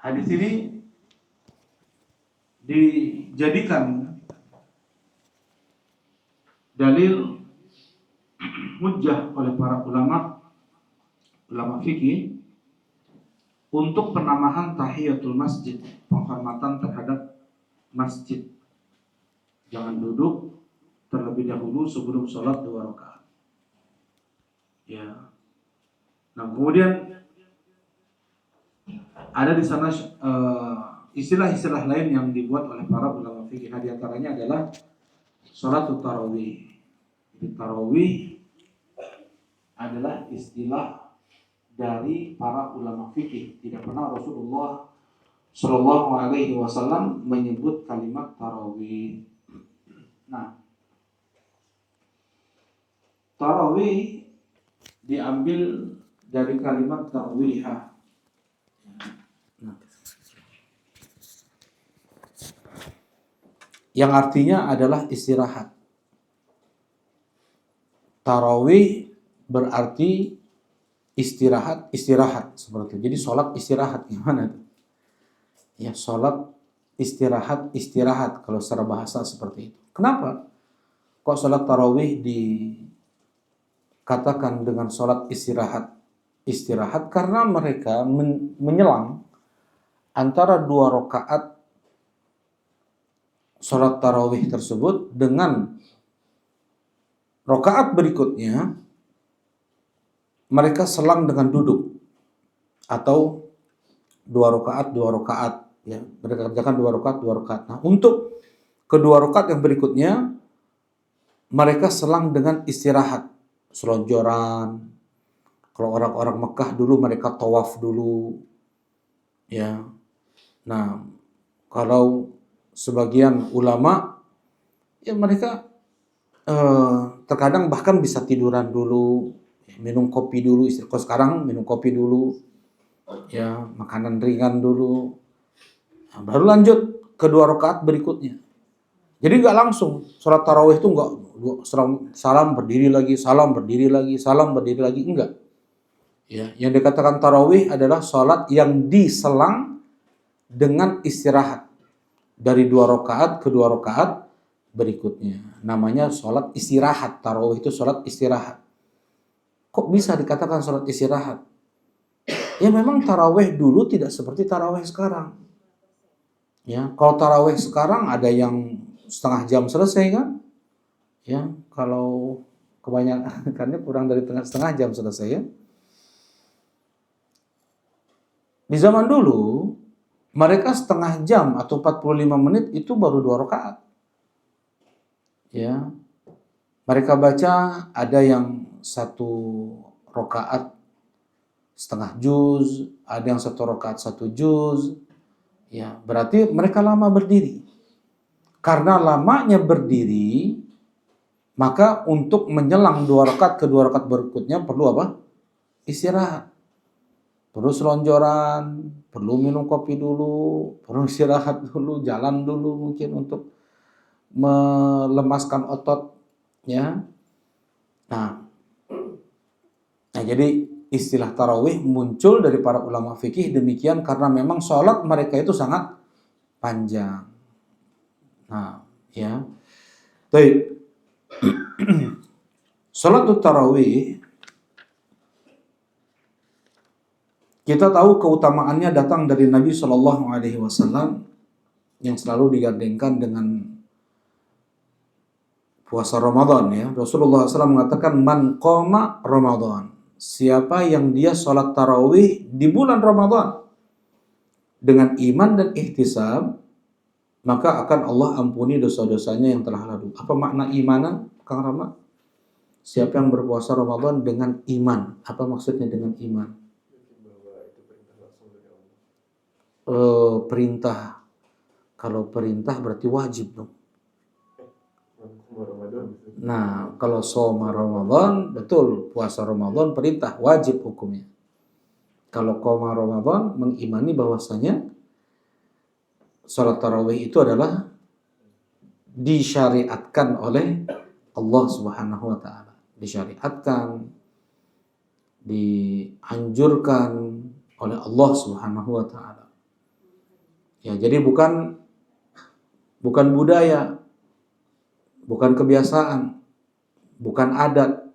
Hadis ini dijadikan dalil hujjah oleh para ulama fikih untuk penambahan tahiyatul masjid, penghormatan terhadap masjid. Jangan duduk terlebih dahulu sebelum sholat 2 rakaat. Ya. Nah, kemudian ada di sana istilah-istilah lain yang dibuat oleh para ulama fikih. Nah, di antaranya adalah sholatul tarawih. Jadi tarawih adalah istilah dari para ulama fikih. Tidak pernah Rasulullah Shallallahu Alaihi Wasallam menyebut kalimat tarawih. Nah, tarawih diambil dari kalimat tarwihah. Yang artinya adalah istirahat. Tarawih berarti istirahat seperti itu. Jadi sholat istirahat gimana itu? Ya, sholat istirahat kalau secara bahasa seperti itu. Kenapa? Kok sholat tarawih dikatakan dengan sholat istirahat? Karena mereka menyelang antara 2 rakaat sholat tarawih tersebut dengan rakaat berikutnya mereka selang dengan duduk atau 2 rakaat ya, mereka kerjakan 2 rakaat. Nah, untuk kedua rakaat yang berikutnya mereka selang dengan istirahat, selonjoran. Kalau orang-orang Mekah dulu mereka tawaf dulu ya. Nah, kalau sebagian ulama ya mereka terkadang bahkan bisa tiduran dulu, minum kopi dulu. Kalau sekarang minum kopi dulu, ya makanan ringan dulu, nah, baru lanjut kedua rakaat berikutnya. Jadi nggak langsung sholat tarawih itu nggak salam berdiri lagi, enggak. Ya, yang dikatakan tarawih adalah sholat yang diselang dengan istirahat dari 2 rakaat ke 2 rakaat berikutnya. Namanya sholat istirahat. Tarawih itu sholat istirahat. Kok bisa dikatakan sholat istirahat? Ya memang tarawih dulu tidak seperti tarawih sekarang. Ya, kalau tarawih sekarang ada yang setengah jam selesai kan? Ya, kalau kebanyakan karena kurang dari setengah jam selesai ya. Di zaman dulu mereka setengah jam atau 45 menit itu baru 2 rakaat. Ya. Mereka baca ada yang 1 rakaat setengah juz, ada yang 1 rakaat 1 juz. Ya, berarti mereka lama berdiri. Karena lamanya berdiri, maka untuk menjelang 2 rakaat ke 2 rakaat berikutnya perlu apa? Istirahat. Perlu selonjoran, perlu minum kopi dulu, perlu istirahat dulu, jalan dulu mungkin untuk melemaskan otot ya. Nah, jadi istilah tarawih muncul dari para ulama fikih demikian karena memang sholat mereka itu sangat panjang. Nah, ya. Baik. Sholatul tarawih kita tahu keutamaannya datang dari Nabi Shallallahu Alaihi Wasallam yang selalu digandengkan dengan puasa Ramadan ya. Rasulullah SAW mengatakan man qoma Ramadan. Siapa yang dia sholat tarawih di bulan Ramadan dengan iman dan ihtisab, maka akan Allah ampuni dosa-dosanya yang telah lalu. Apa makna iman, Kang Rama? Siapa yang berpuasa Ramadan dengan iman? Apa maksudnya dengan iman? Perintah. Kalau perintah berarti wajib dong. Nah, kalau shoma Ramadan, betul, puasa Ramadan perintah, wajib hukumnya. Kalau qoma Ramadan, mengimani bahwasanya salat tarawih itu adalah disyariatkan oleh Allah Subhanahu wa taala. Disyariatkan, dianjurkan oleh Allah Subhanahu wa taala. Ya, jadi bukan budaya, bukan kebiasaan, bukan adat.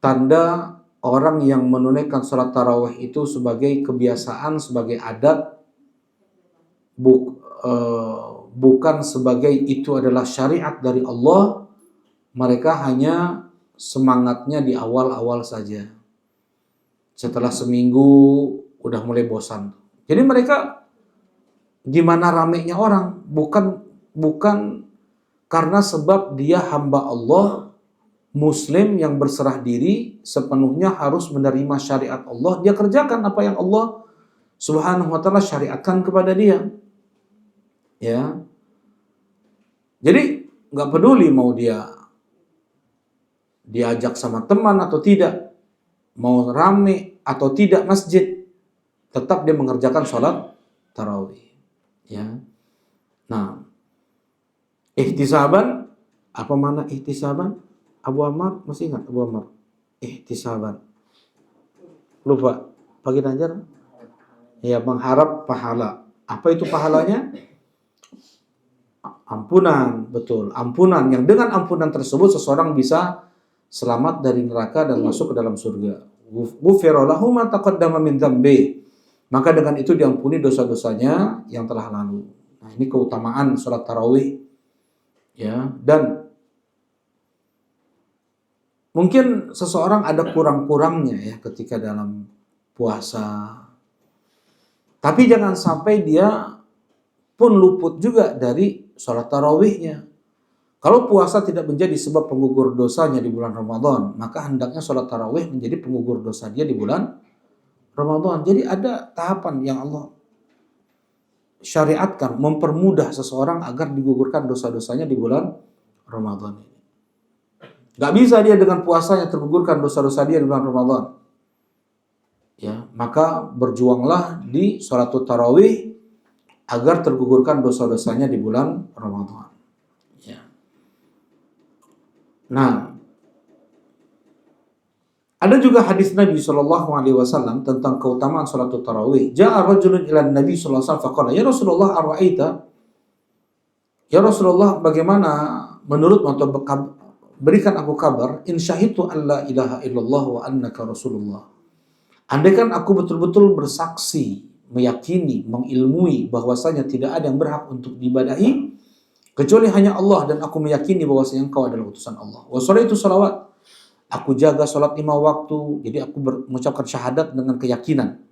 Tanda orang yang menunaikan sholat tarawih itu sebagai kebiasaan, sebagai adat, bukan sebagai itu adalah syariat dari Allah. Mereka hanya semangatnya di awal-awal saja. Setelah seminggu udah mulai bosan. Jadi mereka gimana ramenya orang, bukan karena sebab dia hamba Allah, Muslim yang berserah diri sepenuhnya harus menerima syariat Allah. Dia kerjakan apa yang Allah Subhanahu wa ta'ala syariatkan kepada dia. Ya. Jadi nggak peduli mau dia diajak sama teman atau tidak, mau rame atau tidak masjid, tetap dia mengerjakan sholat tarawih. Ya. Nah, ihtisaban, apa mana ihtisaban? Abu Ammar, masih ingat Abu Ammar? Ihtisaban. Lupa. Pagi Najar? Ya, mengharap pahala. Apa itu pahalanya? Ampunan, betul. Ampunan, yang dengan ampunan tersebut seseorang bisa selamat dari neraka dan masuk ke dalam surga. Ghufira lahu ma taqaddama min dzambi. Maka dengan itu diampuni dosa-dosanya yang telah lalu. Nah, ini keutamaan salat tarawih. Ya, dan mungkin seseorang ada kurang-kurangnya ya ketika dalam puasa. Tapi jangan sampai dia pun luput juga dari sholat tarawihnya. Kalau puasa tidak menjadi sebab penggugur dosanya di bulan Ramadan, maka hendaknya sholat tarawih menjadi penggugur dosa dia di bulan Ramadan. Jadi ada tahapan yang Allah syariatkan, mempermudah seseorang agar digugurkan dosa-dosanya di bulan Ramadan ini. Gak bisa dia dengan puasanya tergugurkan dosa-dosa dia di bulan Ramadan. Ya, maka berjuanglah di sholat tarawih agar tergugurkan dosa-dosanya di bulan Ramadan. Ya. Nah, ada juga hadis Nabi SAW tentang keutamaan sholat tarawih. Ja'a rajulun ila Nabi SAW faqala, ya Rasulullah arwa'aita, ya Rasulullah bagaimana menurutmu, atau berikan aku kabar, in syahidtu an la ilaha illallah wa annaka Rasulullah. Andaikan aku betul-betul bersaksi, meyakini, mengilmui bahwasanya tidak ada yang berhak untuk diibadahi kecuali hanya Allah, dan aku meyakini bahwasanya engkau adalah utusan Allah. Wa sholaitu shalawat, aku jaga sholat 5 waktu, jadi aku mengucapkan syahadat dengan keyakinan.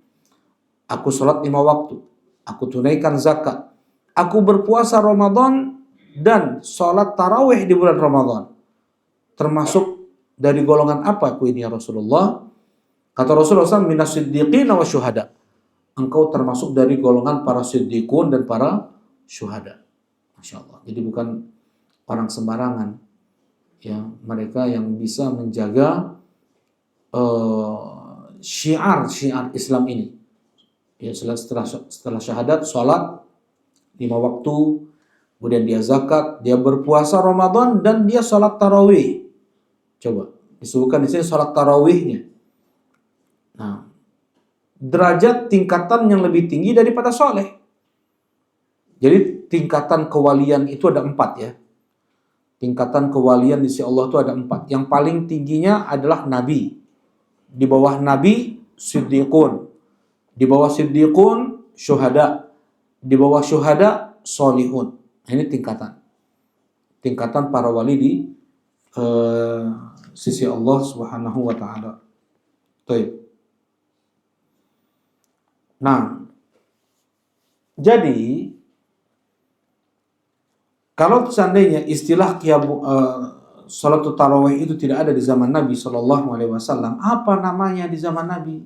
Aku sholat 5 waktu, aku tunaikan zakat, aku berpuasa Ramadan dan sholat tarawih di bulan Ramadan. Termasuk dari golongan apa aku ini ya Rasulullah? Kata Rasulullah SAW, minas siddiqin wa syuhada. Engkau termasuk dari golongan para siddiqun dan para syuhada. Masya Allah. Jadi bukan orang sembarangan. Ya, mereka yang bisa menjaga syiar Islam ini. Ya, setelah syahadat, sholat 5 waktu, kemudian dia zakat, dia berpuasa Ramadan, dan dia sholat tarawih. Coba disebutkan di sini sholat tarawihnya. Nah, derajat tingkatan yang lebih tinggi daripada soleh. Jadi tingkatan kewalian itu ada 4 ya. Tingkatan kewalian di sisi Allah itu ada 4. Yang paling tingginya adalah Nabi. Di bawah Nabi, Siddiqun. Di bawah Siddiqun, Syuhada. Di bawah Syuhada, Solihun. Nah, ini tingkatan. Tingkatan para wali di sisi Allah Subhanahu wa ta'ala. Baik. Nah, jadi kalau seandainya istilah salat tarawih itu tidak ada di zaman Nabi SAW, apa namanya di zaman Nabi?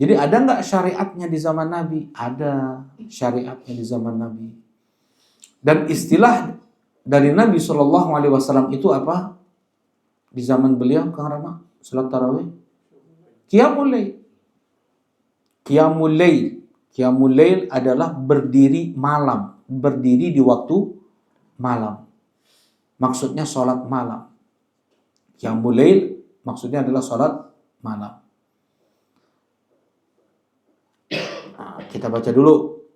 Jadi ada nggak syariatnya di zaman Nabi? Ada syariatnya di zaman Nabi. Dan istilah dari Nabi SAW itu apa? Di zaman beliau, Kang Rama, salat tarawih? Qiyamul Lail. Qiyamul Lail. Qiyamul Lail adalah berdiri malam, berdiri di waktu malam. Maksudnya sholat malam. Qiyamul Lail maksudnya adalah sholat malam. Nah, kita baca dulu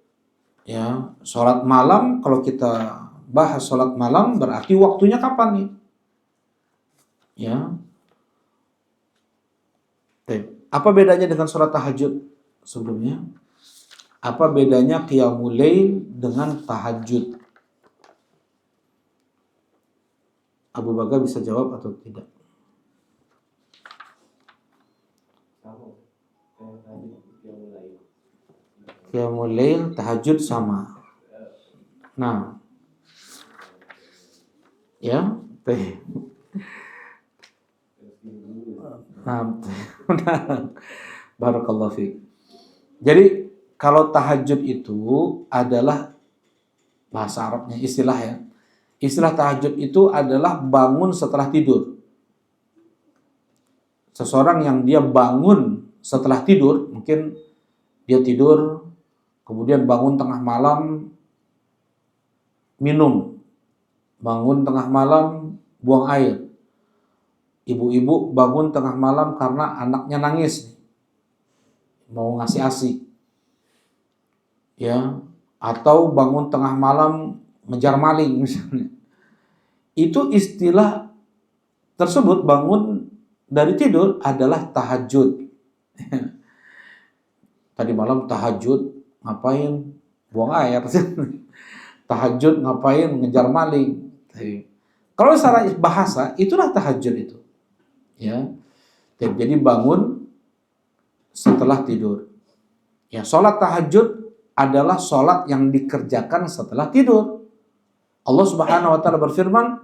ya, sholat malam. Kalau kita bahas sholat malam berarti waktunya kapan nih? Ya, apa bedanya dengan sholat tahajud sebelumnya? Apa bedanya qiyamul lail dengan tahajud? Abu Bakar bisa jawab atau tidak? Qiyamul lail, tahajud sama. Nah, ya, nah, barakallahu fiik. Jadi kalau tahajud itu adalah bahasa Arabnya, istilah ya. Istilah tahajud itu adalah bangun setelah tidur. Seseorang yang dia bangun setelah tidur, mungkin dia tidur, kemudian bangun tengah malam minum, bangun tengah malam buang air. Ibu-ibu bangun tengah malam karena anaknya nangis, mau ngasih ASI. Ya, atau bangun tengah malam menjar maling misalnya. Itu istilah tersebut, bangun dari tidur, adalah tahajud. Tadi malam tahajud ngapain? Buang air. Tahajud ngapain? Ngejar maling. Kalau secara bahasa itulah tahajud itu. Ya. Jadi bangun setelah tidur. Ya, sholat tahajud adalah sholat yang dikerjakan setelah tidur. Allah Subhanahu wa taala berfirman,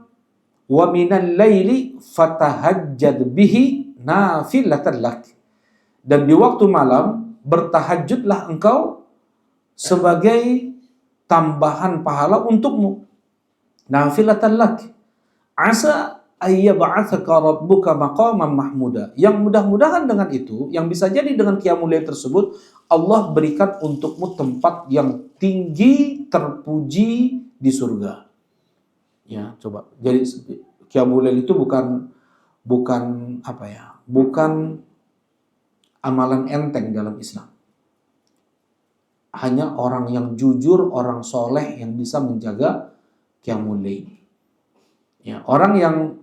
"Wa minal laili fatahajjad bihi nafilatan lak." Dan di waktu malam bertahajudlah engkau sebagai tambahan pahala untukmu. Nafilatan lak. Asa ayyab'atsaka rabbuka maqaman mahmuda. Yang mudah-mudahan dengan itu, yang bisa jadi dengan qiyamul lail tersebut, Allah berikan untukmu tempat yang tinggi, terpuji di surga. Ya, coba. Jadi qiyamul lail itu bukan apa ya? Bukan amalan enteng dalam Islam. Hanya orang yang jujur, orang soleh yang bisa menjaga qiyamul lail. Ya, orang yang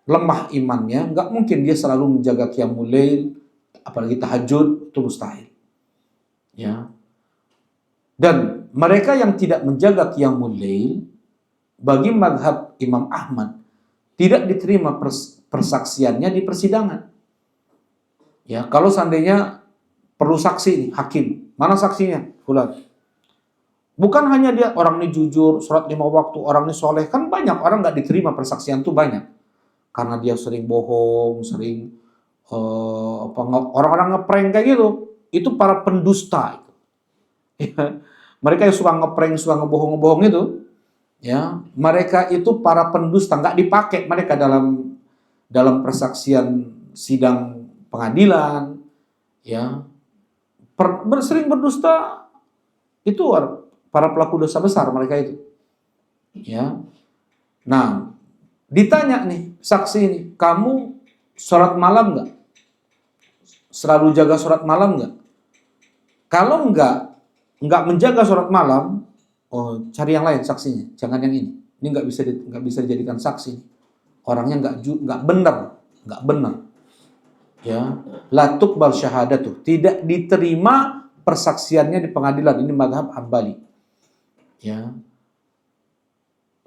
lemah imannya, nggak mungkin dia selalu menjaga qiyamul lail, apalagi tahajud, itu mustahil. Ya. Dan mereka yang tidak menjaga qiyamul lail, bagi mazhab Imam Ahmad, tidak diterima persaksiannya di persidangan. Ya, kalau seandainya perlu saksi nih, hakim, mana saksinya? Fulan. Bukan hanya dia, orang ini jujur, sholat 5 waktu, orang ini soleh, kan banyak orang nggak diterima persaksian tuh banyak. Karena dia sering bohong, sering orang-orang ngeprank kayak gitu. Itu para pendusta itu. Ya. Mereka yang suka ngeprank, suka ngebohong-ngebohong itu, ya, mereka itu para pendusta, nggak dipakai mereka dalam persaksian sidang pengadilan, ya. Sering berdusta itu para pelaku dosa besar mereka itu. Ya. Nah, ditanya nih saksi ini, kamu sholat malam nggak? Selalu jaga sholat malam nggak? Kalau nggak menjaga sholat malam, oh, cari yang lain saksinya, jangan yang ini. Ini nggak bisa dijadikan saksi. Orangnya nggak benar. Ya, la tuqbal syahadatuh, tidak diterima persaksiannya di pengadilan. Ini mazhab Hambali. Ya.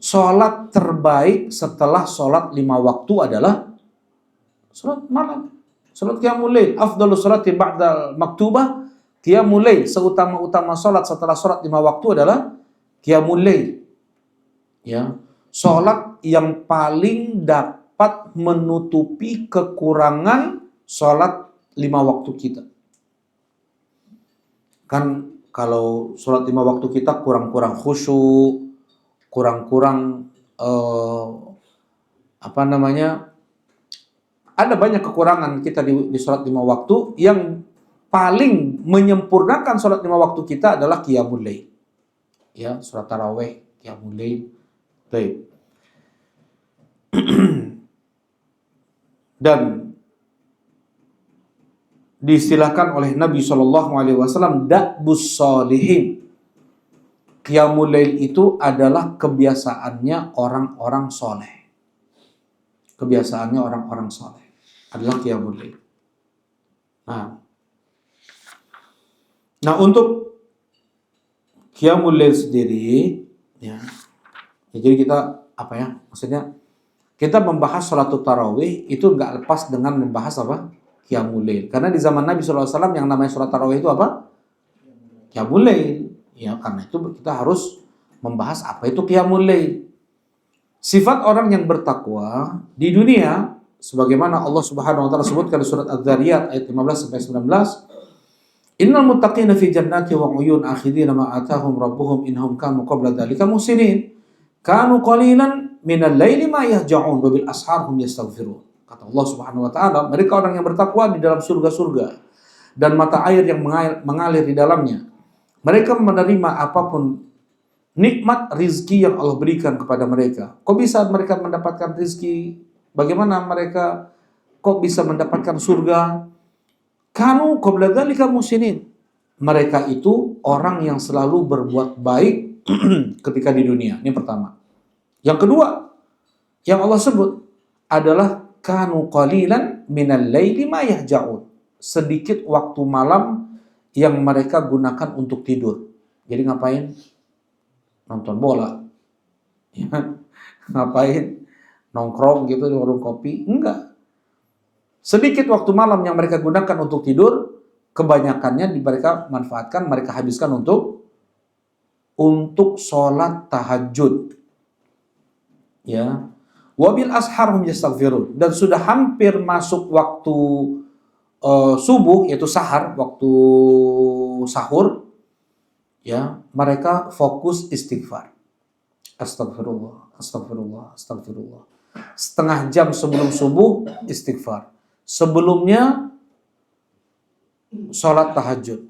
Sholat terbaik setelah sholat 5 waktu adalah sholat malam, sholat qiyamul lail. Afdhalus sholati ba'dal maktubah qiyamul lail. Seutama-utama sholat setelah sholat 5 waktu adalah qiyamul lail. Ya. Sholat yang paling dapat menutupi kekurangan sholat 5 waktu kita. Kan kalau sholat 5 waktu kita kurang-kurang khusyuk, kurang-kurang ada banyak kekurangan kita di sholat 5 waktu. Yang paling menyempurnakan sholat 5 waktu kita adalah qiyamul lail. Ya, sholat tarawih, qiyamul lail. Baik. Dan diistilahkan oleh Nabi Shallallahu Alaihi Wasallam da'bus solihin. Qiyamul lail itu adalah kebiasaannya orang-orang soleh. Kebiasaannya orang-orang soleh adalah qiyamul lail. Nah, untuk qiyamul lail sendiri, ya, jadi kita maksudnya kita membahas sholatul tarawih itu nggak lepas dengan membahas apa? Qiyamul lail. Karena di zaman Nabi SAW yang namanya sholat tarawih itu apa? Qiyamul lail. Ya, karena itu kita harus membahas apa itu qiyamul lail. Sifat orang yang bertakwa di dunia sebagaimana Allah Subhanahu wa taala sebutkan di surat Az-Zariyat ayat 15 sampai 19, Innal muttaqina fi jannati wa uyun akhidina ma atahum rabbuhum innahum kanu qabla dzalika muhsinin. Kanu qalilan minal laili ma yahja'un wa bil ashar hum yastaghfirun. Kata Allah Subhanahu wa taala, mereka orang yang bertakwa di dalam surga-surga dan mata air yang mengalir di dalamnya. Mereka menerima apapun nikmat rizki yang Allah berikan kepada mereka. Kok bisa mereka mendapatkan rizki? Bagaimana mereka kok bisa mendapatkan surga? Kanu qabla dzalika muhsinin. Mereka itu orang yang selalu berbuat baik ketika di dunia. Ini pertama. Yang kedua, yang Allah sebut adalah kanu qalilan minal laili ma yahja'un. Sedikit waktu malam yang mereka gunakan untuk tidur. Jadi ngapain? Nonton bola. Ya. Ngapain? Nongkrong gitu di warung kopi? Enggak. Sedikit waktu malam yang mereka gunakan untuk tidur, kebanyakannya mereka manfaatkan, mereka habiskan untuk sholat tahajud. Ya. Wabil ashar hum yastaghfirun. Dan sudah hampir masuk waktu subuh, yaitu sahar, waktu sahur, ya, mereka fokus istighfar. Astagfirullah, astagfirullah, astagfirullah. Setengah jam sebelum subuh istighfar. Sebelumnya sholat tahajud.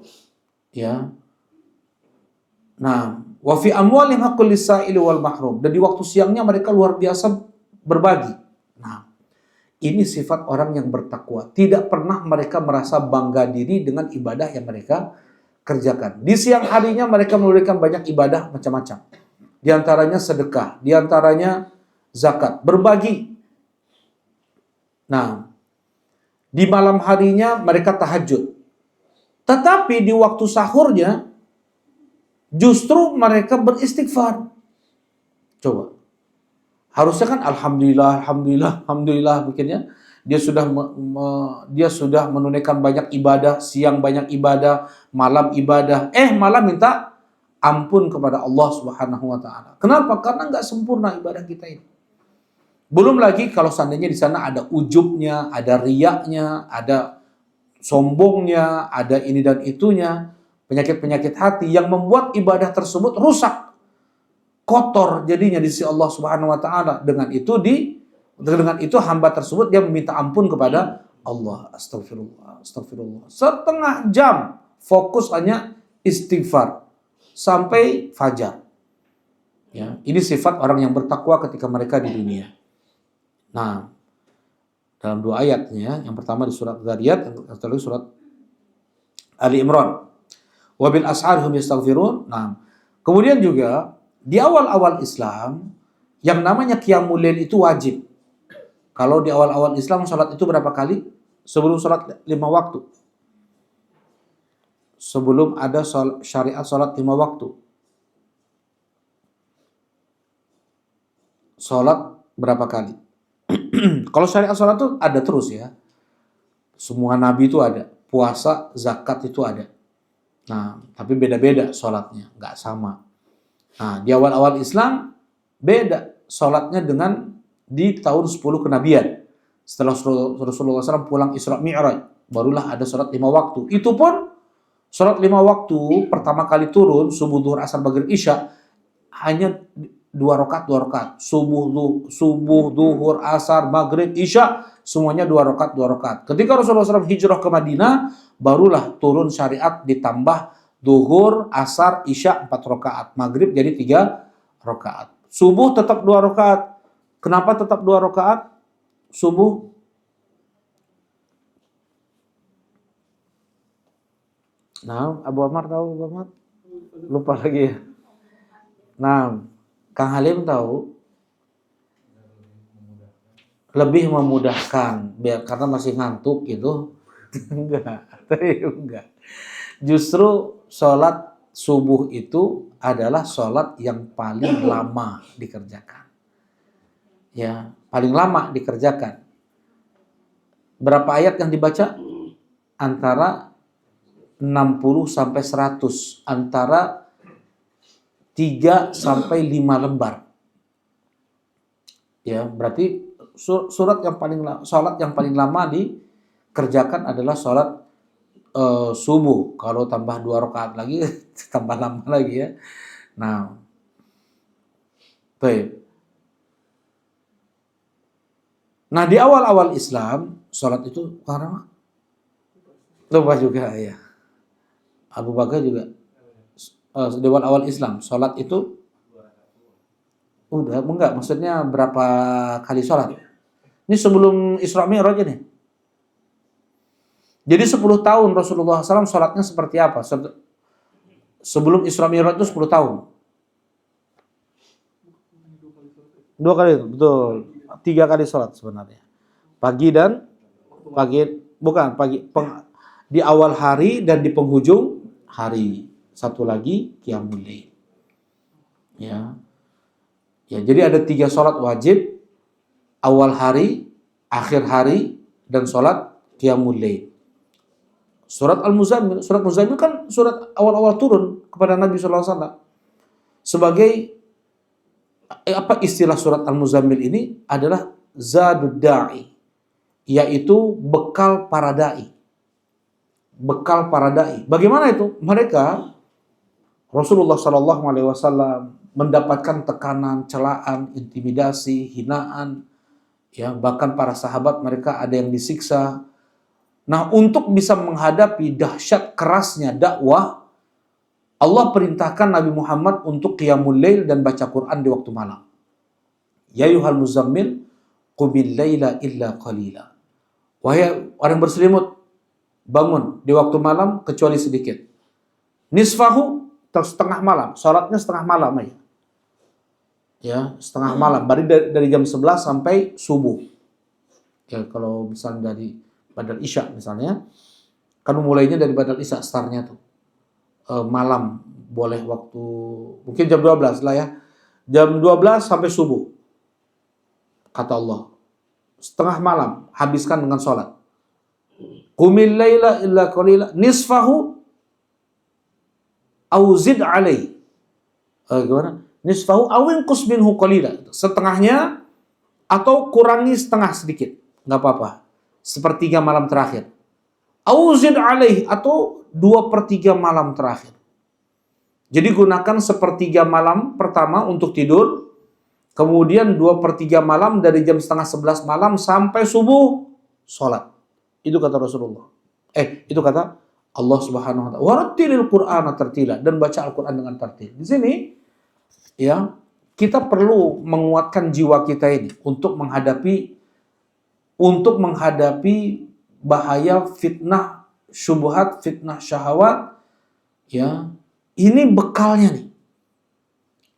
Ya. Nah, wa fi amwalihim haqqul lis-sa'ili wal mahrum. Dan di waktu siangnya mereka luar biasa berbagi. Nah, ini sifat orang yang bertakwa. Tidak pernah mereka merasa bangga diri dengan ibadah yang mereka kerjakan. Di siang harinya mereka memberikan banyak ibadah macam-macam. Di antaranya sedekah, di antaranya zakat, berbagi. Nah, di malam harinya mereka tahajud. Tetapi di waktu sahurnya justru mereka beristighfar. Coba. Harusnya kan alhamdulillah, alhamdulillah, alhamdulillah mungkinnya dia sudah menunaikan banyak ibadah, siang banyak ibadah, malam ibadah. Malah minta ampun kepada Allah Subhanahu wa taala. Kenapa? Karena nggak sempurna ibadah kita ini. Belum lagi kalau seandainya di sana ada ujubnya, ada riyaknya, ada sombongnya, ada ini dan itunya, penyakit-penyakit hati yang membuat ibadah tersebut rusak, kotor jadinya di sisi Allah Subhanahu wa taala. Dengan itu hamba tersebut dia meminta ampun kepada Allah. Astagfirullah, astagfirullah. Setengah jam fokus hanya istighfar sampai fajar. Ya, ini sifat orang yang bertakwa ketika mereka di dunia. Nah, dalam dua ayatnya, yang pertama di surat Zariyat, yang kedua di surat Ali Imran. Wabil ashar hum yastaghfirun. Nah, kemudian juga di awal-awal Islam yang namanya qiyamul lail itu wajib. Kalau di awal-awal Islam salat itu berapa kali? Sebelum salat 5 waktu. Sebelum ada syariat salat 5 waktu. Salat berapa kali? Kalau syariat salat itu ada terus ya. Semua nabi itu ada. Puasa, zakat itu ada. Nah, tapi beda-beda salatnya, nggak sama. Nah, di awal-awal Islam beda salatnya dengan di tahun 10 kenabian. Setelah Rasulullah SAW pulang Isra Mi'raj, barulah ada salat 5 waktu. Itu pun salat 5 waktu pertama kali turun, subuh, zuhur, asar, maghrib, isya, hanya 2 rakaat. Subuh, zuhur, asar, maghrib, isya, semuanya 2 rakaat. Ketika Rasulullah SAW hijrah ke Madinah, barulah turun syariat ditambah zuhur, asar, isya 4 rakaat. Maghrib jadi 3 rakaat. Subuh tetap 2 rakaat. Kenapa tetap 2 rakaat? Subuh Nah, Abu Amar tahu Abu Amar? Lupa lagi ya. Nah, Kang Halim tahu lebih memudahkan biar karena masih ngantuk gitu. Enggak. Justru sholat subuh itu adalah sholat yang paling lama dikerjakan. Ya, paling lama dikerjakan. Berapa ayat yang dibaca? Antara 60 sampai 100, antara 3 sampai 5 lembar. Ya, berarti salat yang paling lama dikerjakan adalah salat subuh. Kalau tambah 2 rakaat lagi tambah lama lagi ya. Nah, baik. Nah, di awal-awal Islam salat itu karena lupa juga ya. Abu Bakar juga di awal-awal Islam salat itu udah enggak, maksudnya berapa kali salat? Ini sebelum Isra Mi'raj ini. Jadi 10 tahun Rasulullah SAW sholatnya seperti apa? Sebelum Isra Mi'raj itu 10 tahun. 2 kali, betul. 3 kali sholat sebenarnya. Pagi di awal hari dan di penghujung hari. Satu lagi qiyamul lail. Ya. Ya, jadi ada 3 sholat wajib, awal hari, akhir hari, dan sholat qiyamul lail. Surat Muzammil kan surat awal-awal turun kepada Nabi SAW. Sebagai apa istilah surat Al-Muzammil ini adalah zadud da'i, yaitu bekal para dai. Bekal para dai. Bagaimana itu? Mereka Rasulullah SAW mendapatkan tekanan, celaan, intimidasi, hinaan, ya bahkan para sahabat mereka ada yang disiksa. Nah, untuk bisa menghadapi dahsyat kerasnya dakwah, Allah perintahkan Nabi Muhammad untuk qiyamul lail dan baca Quran di waktu malam. Ya ayyuhal muzammil, qumil laila illa qalila. Wahai orang berselimut, bangun di waktu malam kecuali sedikit. Nisfahu, setengah malam, salatnya setengah malam aja. Ya, setengah malam, dari jam 11 sampai subuh. Ya, kalau misalnya dari Badal Isya misalnya, kan mulainya dari Badal Isya startnya tuh. Malam, boleh waktu, mungkin jam 12 lah ya. Jam 12 sampai subuh. Kata Allah. Setengah malam, habiskan dengan sholat. Qumil laila illa qalila, nisfahu au zid alai. Gimana? Nisfahu au inqus minhu qalila. Setengahnya atau kurangi setengah sedikit. Enggak apa-apa. Sepertiga malam terakhir. Auzid alaih, atau 2/3 malam terakhir. Jadi gunakan sepertiga malam pertama untuk tidur, kemudian 2/3 malam dari jam setengah 11 malam sampai subuh, sholat. Itu kata Rasulullah. Itu kata Allah Subhanahu wa taala. Warattilil Qur'ana tartila, dan baca Al-Qur'an dengan tartil. Di sini ya, kita perlu menguatkan jiwa kita ini untuk menghadapi bahaya fitnah syubhat, fitnah syahwat, ya. Ini bekalnya nih.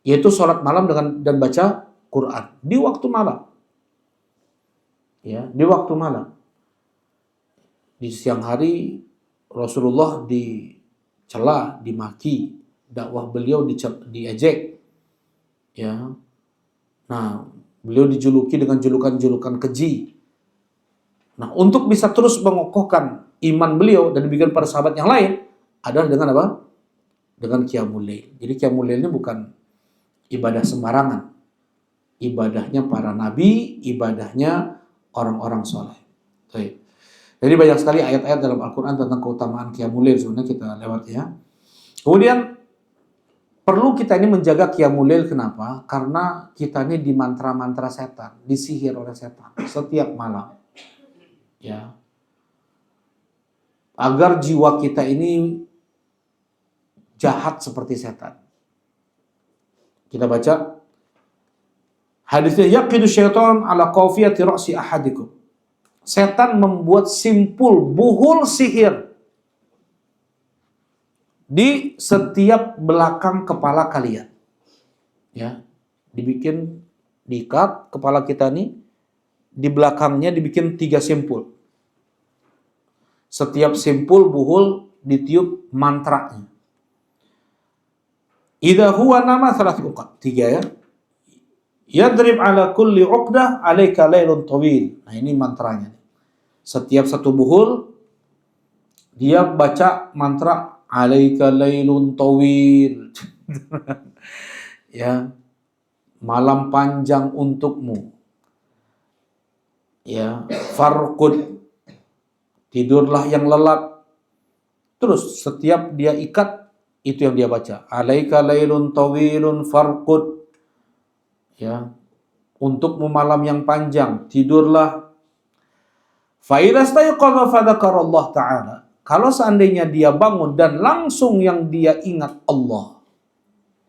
Yaitu sholat malam dan baca Quran di waktu malam. Ya, di waktu malam. Di siang hari Rasulullah dicela, dimaki, dakwah beliau diejek. Ya. Nah, beliau dijuluki dengan julukan-julukan keji. Nah, untuk bisa terus mengokohkan iman beliau dan demikian para sahabat yang lain adalah dengan apa? Dengan qiyamul lail. Jadi qiyamul lail ini bukan ibadah sembarangan. Ibadahnya para nabi, ibadahnya orang-orang soleh. Baik. Jadi banyak sekali ayat-ayat dalam Al-Quran tentang keutamaan qiyamul lail, sebenarnya kita lewat ya. Kemudian perlu kita ini menjaga qiyamul lail, kenapa? Karena kita ini dimantra-mantra setan, disihir oleh setan setiap malam. Ya. Agar jiwa kita ini jahat seperti setan. Kita baca hadisnya, yaqidu syaitan ala qafiyati ra'si ahadikum. Setan membuat simpul buhul sihir di setiap belakang kepala kalian. Ya, diikat kepala kita nih, di belakangnya dibikin 3 simpul. Setiap simpul buhul ditiup mantranya. Idza huwa nama 3 uqad. 3 ya. Yadrib ala kulli uqdah alaika lailun tawil. Nah, ini mantranya. Setiap satu buhul dia baca mantra alaika lailun tawil. Ya, malam panjang untukmu. Ya, farqud, tidurlah yang lelap. Terus setiap dia ikat, itu yang dia baca. Alaika lailun tawilun farqud. Ya, untukmu malam yang panjang, tidurlah. Fa idza stayqadha fadzakarallah ta'ala. Kalau seandainya dia bangun dan langsung yang dia ingat Allah.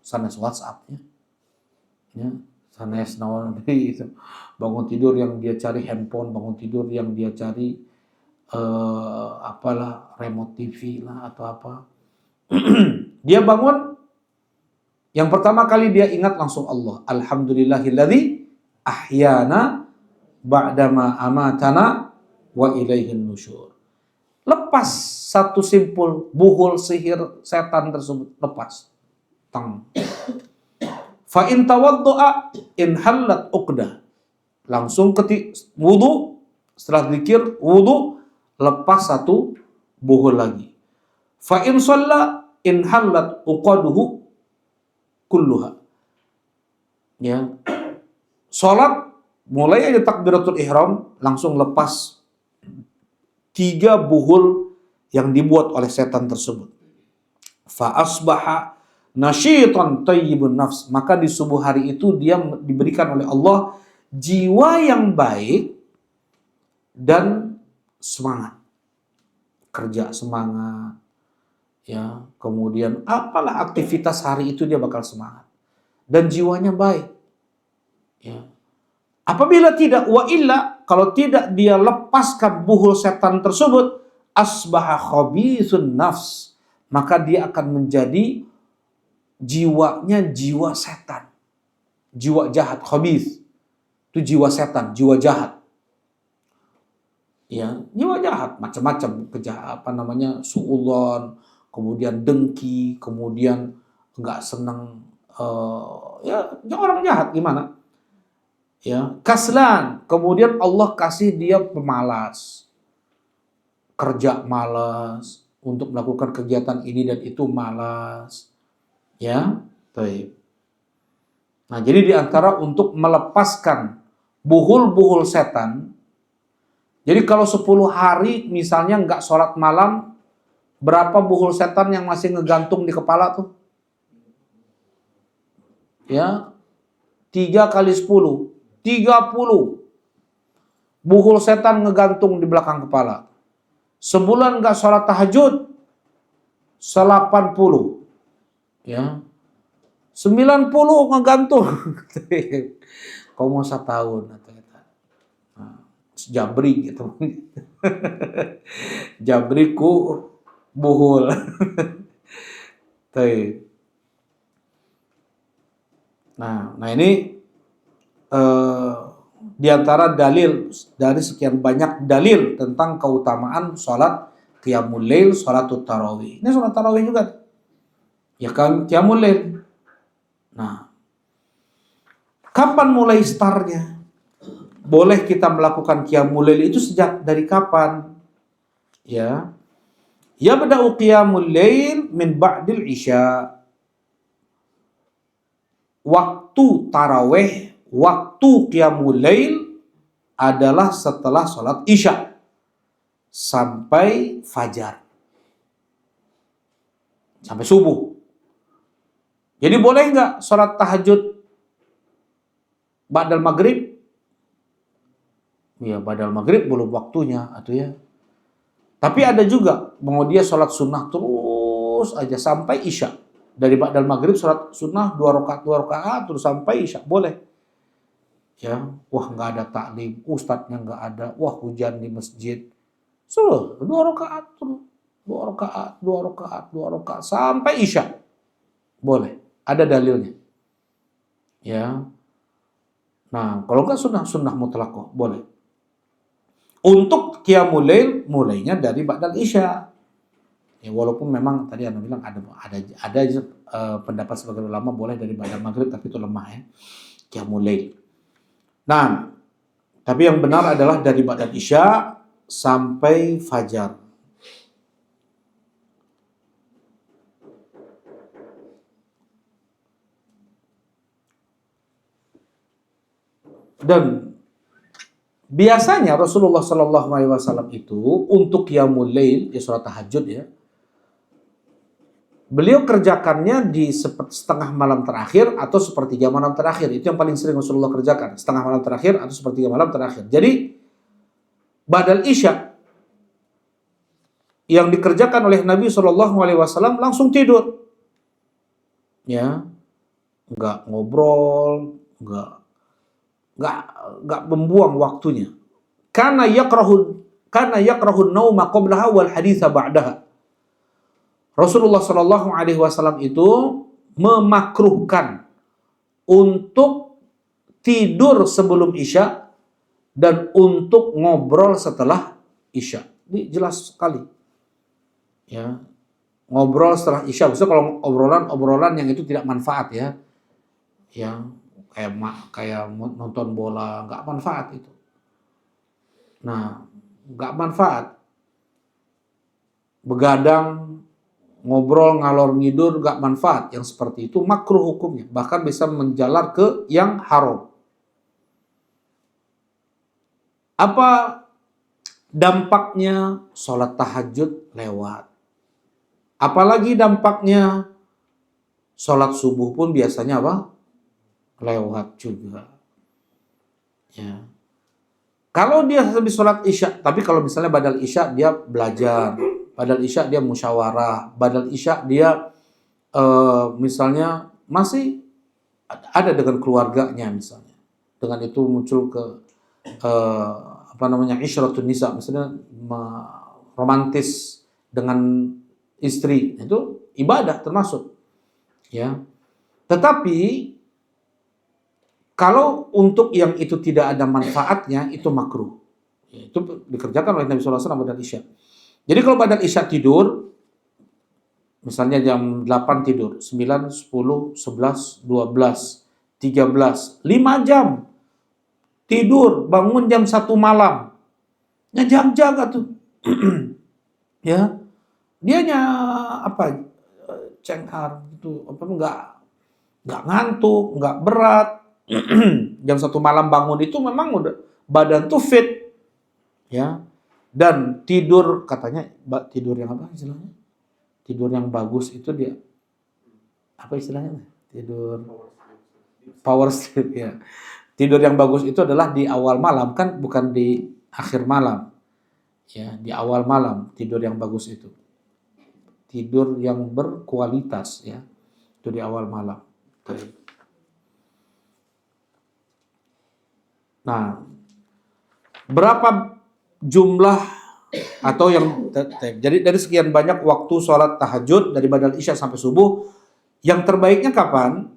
Sanes WhatsApp-nya. Ya, sanes nawan itu. Bangun tidur yang dia cari handphone, bangun tidur yang dia cari apalah remote TV lah atau apa. Dia bangun, yang pertama kali dia ingat langsung Allah. Alhamdulillahilladzi ahyana ba'dama amatana wa ilaihin nusyur. Lepas satu simpul buhul sihir setan tersebut, lepas. Tang. Fa in tawaddu'a in hallat uqdah. Langsung wudu, setelah zikir wudu, lepas satu buhul lagi. Fa in shalla in hallat uqaduhu kulluha. Ya. Salat mulai aja takbiratul ihram langsung lepas 3 buhul yang dibuat oleh setan tersebut. Fa asbaha nasyitan thayyibun nafs. Maka di subuh hari itu dia diberikan oleh Allah jiwa yang baik dan semangat. Kerja semangat. Ya, kemudian apalah aktivitas hari itu dia bakal semangat dan jiwanya baik. Ya. Apabila tidak, wa illa, kalau tidak dia lepaskan buhul setan tersebut, asbaha khabithun nafs, maka dia akan menjadi jiwanya jiwa setan, jiwa jahat. Khabith itu jiwa setan, jiwa jahat. Ya, jiwa jahat macam-macam suudzon, kemudian dengki, kemudian enggak senang, ya orang jahat gimana? Ya, kaslan, kemudian Allah kasih dia pemalas. Kerja malas, untuk melakukan kegiatan ini dan itu malas. Ya, baik. Nah, jadi di antara untuk melepaskan buhul-buhul setan. Jadi kalau 10 hari misalnya enggak sholat malam, berapa buhul setan yang masih ngegantung di kepala tuh? Ya, 3 kali 10, 30 buhul setan ngegantung di belakang kepala. Sebulan enggak sholat tahajud, 80. Ya, 90 ngegantung. Kau mau 1 tahun atau jabri gitu. Jabriku buhul. Nah ini di antara dalil dari sekian banyak dalil tentang keutamaan sholat qiyamul lail, sholatut tarawih. Ini sholat tarawih juga. Ya kan qiyamul lail. Nah, kapan mulai startnya? Boleh kita melakukan qiyamul lail itu sejak dari kapan? Ya. Yabda'u qiyamul lail min ba'dil isya. Waktu tarawih, waktu qiyamul lail adalah setelah sholat isya sampai fajar, sampai subuh. Jadi boleh nggak sholat tahajud ba'dal maghrib? Ya, ba'dal maghrib belum waktunya atau ya. Tapi ada juga mau dia sholat sunnah terus aja sampai isya. Dari ba'dal maghrib sholat sunnah 2 rakaat terus sampai isya, boleh. Ya, wah nggak ada taklim, ustadznya nggak ada, wah hujan di masjid, suruh 2 rakaat terus. 2 rakaat, 2 rakaat, 2 rakaat sampai Isya. Boleh, ada dalilnya. Ya. Nah, kalau enggak sunnah mutlaqah, boleh. Untuk qiyamul lail mulainya dari ba'dal Isya. Ya, walaupun memang tadi Anda bilang ada pendapat sebagian ulama boleh dari ba'dal maghrib, tapi itu lemah ya. Qiyamul lail. Nah, tapi yang benar adalah dari ba'dal Isya sampai fajar. Dan biasanya Rasulullah Shallallahu Alaihi Wasallam itu untuk qiyamul lail, ya sholat tahajud ya, beliau kerjakannya di setengah malam terakhir atau sepertiga malam terakhir. Itu yang paling sering Rasulullah kerjakan, setengah malam terakhir atau sepertiga malam terakhir. Jadi ba'dal Isya yang dikerjakan oleh Nabi Shallallahu Alaihi Wasallam langsung tidur, ya, nggak ngobrol, nggak membuang waktunya. Karena yakrahun nauma qablaha wal haditha ba'daha. Rasulullah Shallallahu Alaihi Wasallam itu memakruhkan untuk tidur sebelum Isya dan untuk ngobrol setelah Isya. Ini jelas sekali. Ya, ngobrol setelah Isya. Maksudnya kalau obrolan yang itu tidak manfaat ya, yang kayak nonton bola, nggak manfaat itu. Nah, nggak manfaat. Begadang, ngobrol, ngalor ngidur, nggak manfaat. Yang seperti itu makruh hukumnya. Bahkan bisa menjalar ke yang haram. Apa dampaknya? Sholat tahajud lewat. Apalagi dampaknya sholat subuh pun biasanya apa? Lewat juga. Ya. Kalau dia habis sholat Isya, tapi kalau misalnya badal Isya dia belajar, badal Isya dia musyawarah, badal Isya dia misalnya masih ada dengan keluarganya misalnya. Dengan itu muncul ke Isyratun Nisa, misalnya romantis dengan istri, itu ibadah termasuk. Ya. Tetapi kalau untuk yang itu tidak ada manfaatnya, itu makruh. Itu dikerjakan oleh Nabi SAW badal Isya. Jadi kalau badal Isya tidur, misalnya jam 8 tidur, 9, 10, 11, 12, 13, 5 jam tidur, bangun jam 1 malam. Ya jaga tuh. Ya. Dianya cenghar gitu, nggak ngantuk, nggak berat. Jam 1 malam bangun itu memang udah badan tuh fit, ya. Dan tidur katanya tidur yang apa istilahnya? Tidur yang bagus itu dia apa istilahnya? Tidur power sleep ya. Tidur yang bagus itu adalah di awal malam, kan bukan di akhir malam. Ya, di awal malam tidur yang bagus itu. Tidur yang berkualitas ya. Itu di awal malam. Nah, berapa jumlah atau yang jadi dari sekian banyak waktu sholat tahajud dari badal Isya sampai subuh, yang terbaiknya kapan?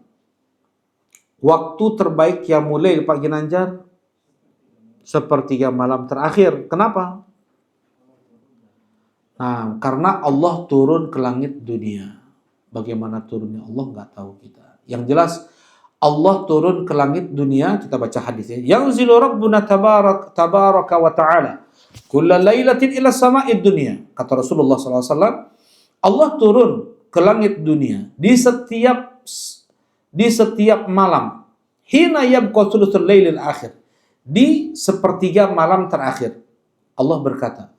Waktu terbaik yang mulai Pak Ginanjar sepertiga malam terakhir. Kenapa? Nah, karena Allah turun ke langit dunia. Bagaimana turunnya Allah nggak tahu kita. Yang jelas Allah turun ke langit dunia, kita baca hadisnya. Yanzilu Rabbuna tabaraka wa ta'ala kulla lailatin ila sama'id dunia. Kata Rasulullah SAW, Allah turun ke langit dunia di setiap malam. Hina yabqa thuluthul lailil akhir. Di sepertiga malam terakhir. Allah berkata,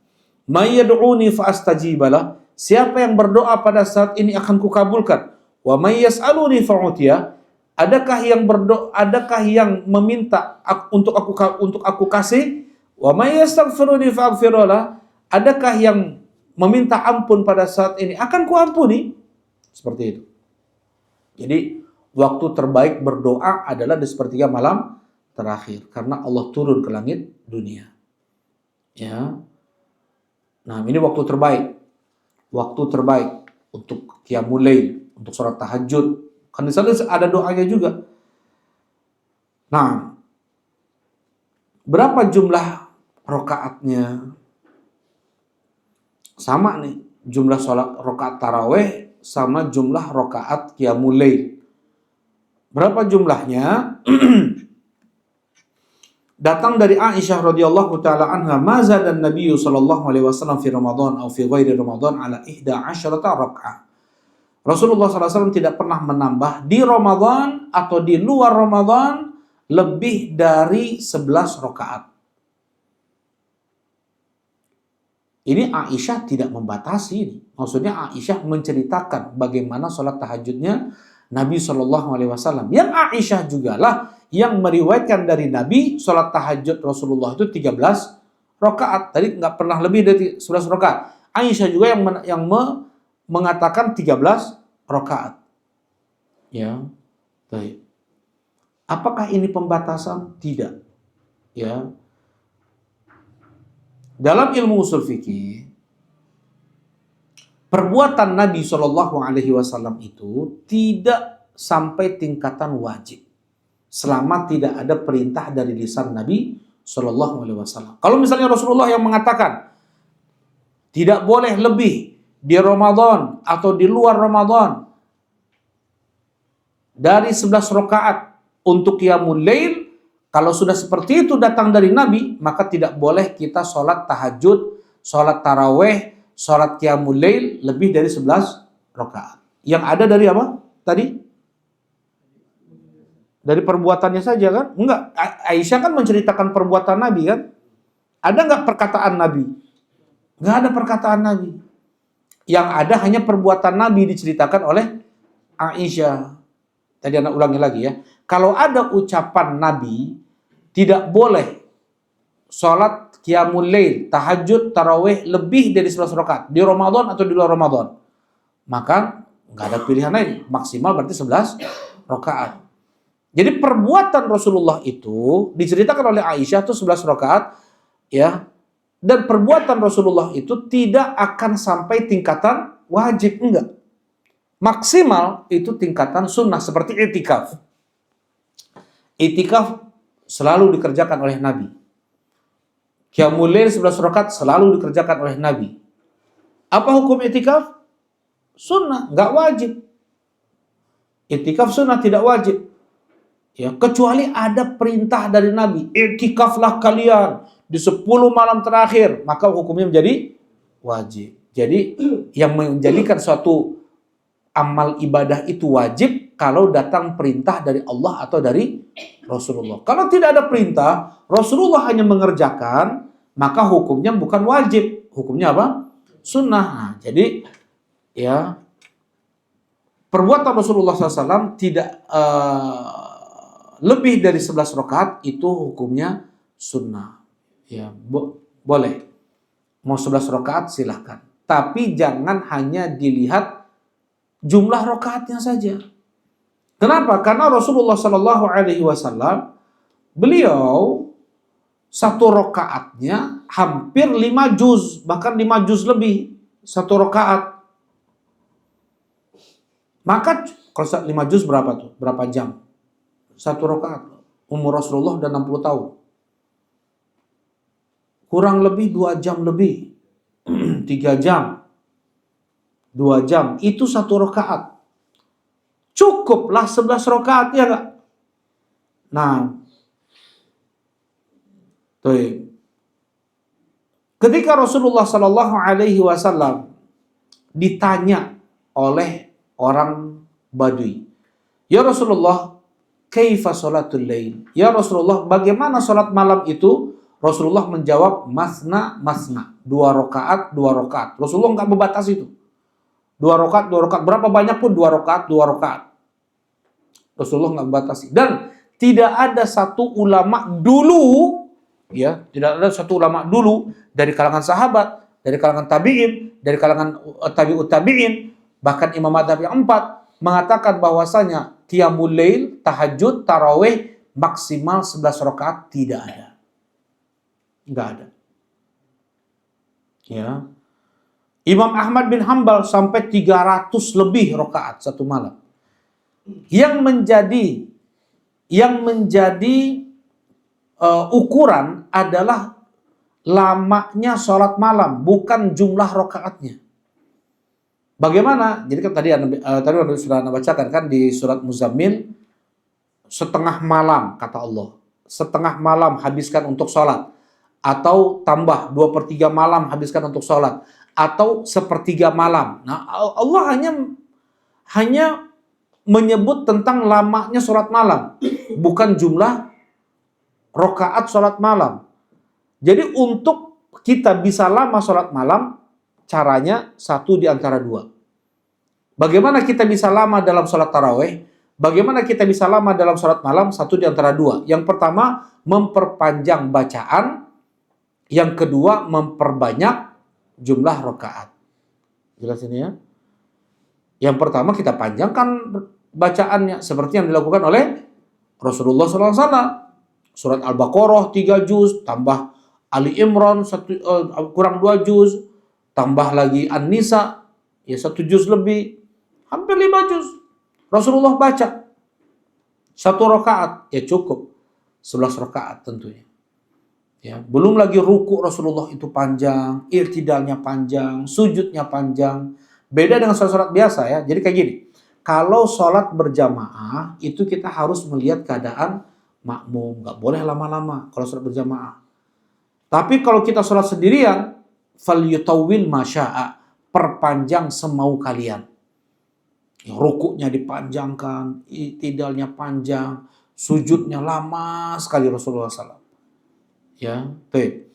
"May yad'uni fa astajibalah." Siapa yang berdoa pada saat ini akan kukabulkan. Wa may yas'aluni fa'utiya. Adakah yang meminta untuk aku kasih? Wa may yastaghfiruni fa'aghfirullah. Adakah yang meminta ampun pada saat ini akan kuampuni? Seperti itu. Jadi waktu terbaik berdoa adalah di sepertiga malam terakhir karena Allah turun ke langit dunia. Ya. Nah, ini waktu terbaik. waktu terbaik untuk qiyamul lail, untuk sholat tahajud. Kan di sana ada doanya juga. Nah, berapa jumlah rakaatnya? Sama nih, jumlah sholat rakaat taraweh sama jumlah rakaat qiyamul lail. Berapa jumlahnya? Datang dari Aisyah radhiyallahu taala anha, "Maza dan Nabi sallallahu alaihi wasallam fi Ramadan atau fi ghairi Ramadan ala 11 raka'ah." Rasulullah SAW tidak pernah menambah di Ramadan atau di luar Ramadan lebih dari 11 rakaat. Ini Aisyah tidak membatasi. Maksudnya Aisyah menceritakan bagaimana sholat tahajudnya Nabi SAW. Yang Aisyah jugalah yang meriwayatkan dari Nabi sholat tahajud Rasulullah itu 13 rakaat. Tadi nggak pernah lebih dari 11 rakaat. Aisyah juga yang mengatakan 13 rakaat. Ya, baik. Apakah ini pembatasan? Tidak. Ya. Dalam ilmu usul fikih, perbuatan Nabi Shallallahu Alaihi Wasallam itu tidak sampai tingkatan wajib, selama tidak ada perintah dari lisan Nabi Shallallahu Alaihi Wasallam. Kalau misalnya Rasulullah yang mengatakan tidak boleh lebih di Ramadan atau di luar Ramadan dari 11 rakaat untuk qiyamul lail, kalau sudah seperti itu datang dari Nabi, maka tidak boleh kita sholat tahajud, sholat taraweh, sholat qiyamul lail lebih dari 11 rakaat. Yang ada dari apa? Tadi? Dari perbuatannya saja kan? Enggak. Aisyah kan menceritakan perbuatan Nabi kan? Ada enggak perkataan Nabi? Enggak ada perkataan Nabi. Yang ada hanya perbuatan Nabi diceritakan oleh Aisyah. Tadi anak ulangi lagi ya. Kalau ada ucapan Nabi, tidak boleh sholat qiyamul lail, tahajud, tarawih lebih dari 11 rakaat di Ramadan atau di luar Ramadan, maka nggak ada pilihan lain, maksimal berarti 11 rakaat. Jadi perbuatan Rasulullah itu diceritakan oleh Aisyah itu 11 rakaat, ya, dan perbuatan Rasulullah itu tidak akan sampai tingkatan wajib, enggak. Maksimal itu tingkatan sunnah seperti i'tikaf. I'tikaf selalu dikerjakan oleh Nabi. Qiyamul lail 11 rakaat selalu dikerjakan oleh Nabi. Apa hukum i'tikaf? Sunnah, enggak wajib. I'tikaf sunnah, tidak wajib. Ya, kecuali ada perintah dari Nabi, i'tikaflah kalian di 10 malam terakhir, maka hukumnya menjadi wajib. Jadi yang menjadikan suatu amal ibadah itu wajib kalau datang perintah dari Allah atau dari Rasulullah. Kalau tidak ada perintah, Rasulullah hanya mengerjakan, maka hukumnya bukan wajib. Hukumnya apa? Sunnah. Nah, jadi ya, perbuatan Rasulullah SAW tidak lebih dari 11 rakaat itu hukumnya sunnah. Ya, boleh. Mau 11 rakaat silahkan. Tapi jangan hanya dilihat jumlah rakaatnya saja. Kenapa? Karena Rasulullah Shallallahu Alaihi Wasallam beliau satu rakaatnya hampir 5 juz, bahkan 5 juz lebih satu rakaat. Maka kalau 5 juz berapa tuh? Berapa jam? Satu rakaat. Umur Rasulullah udah 60 tahun. Kurang lebih 2 jam lebih. 3 jam. 2 jam, itu satu rakaat. Cukuplah 11 rakaat, ya enggak? Nah, tuh. Ketika Rasulullah Shallallahu Alaihi Wasallam ditanya oleh orang Badui, "Ya Rasulullah, kaifa sholatul lail?" Ya Rasulullah, bagaimana sholat malam itu? Rasulullah menjawab, masna, masna. 2 rakaat, 2 rakaat. Rasulullah enggak membatasi itu. 2 rakaat, 2 rakaat. Berapa banyak pun 2 rakaat, 2 rakaat. Rasulullah nggak membatasi. Dan tidak ada satu ulama dulu, ya, tidak ada satu ulama dulu dari kalangan sahabat, dari kalangan tabi'in, dari kalangan tabi'ut tabi'in, bahkan imam madzhab yang 4 mengatakan bahwasanya qiyamul lail, tahajud, tarawih maksimal 11 rakaat tidak ada. Nggak ada. Ya. Imam Ahmad bin Hambal sampai 300 lebih rakaat satu malam. Yang menjadi ukuran adalah lamanya sholat malam, bukan jumlah rakaatnya. Bagaimana? Jadi kan tadi sudah Anda bacakan kan di surat Muzammil, setengah malam kata Allah. Setengah malam habiskan untuk sholat. Atau tambah 2/3 malam habiskan untuk sholat. Atau 1/3 malam. Nah, Allah hanya menyebut tentang lamanya sholat malam. Bukan jumlah rakaat sholat malam. Jadi untuk kita bisa lama sholat malam, caranya satu di antara dua. Bagaimana kita bisa lama dalam sholat tarawih? Bagaimana kita bisa lama dalam sholat malam? Satu di antara dua. Yang pertama, memperpanjang bacaan. Yang kedua, memperbanyak jumlah rakaat. Jelas ini ya? Yang pertama, kita panjangkan bacaannya. Seperti yang dilakukan oleh Rasulullah SAW. Surat Al-Baqarah 3 juz, tambah Ali Imran kurang 2 juz, tambah lagi An-Nisa ya 1 juz lebih, hampir 5 juz. Rasulullah baca 1 rakaat ya cukup 11 rakaat tentunya. Ya, belum lagi ruku Rasulullah itu panjang, i'tidalnya panjang, sujudnya panjang. Beda dengan sholat biasa ya. Jadi kayak gini. Kalau sholat berjamaah itu kita harus melihat keadaan makmum, nggak boleh lama-lama kalau sholat berjamaah. Tapi kalau kita sholat sendirian, falyutawwil masya'a, perpanjang semau kalian. Ya, rukuknya dipanjangkan, i'tidalnya panjang, sujudnya lama sekali Rasulullah SAW. Ya, baik.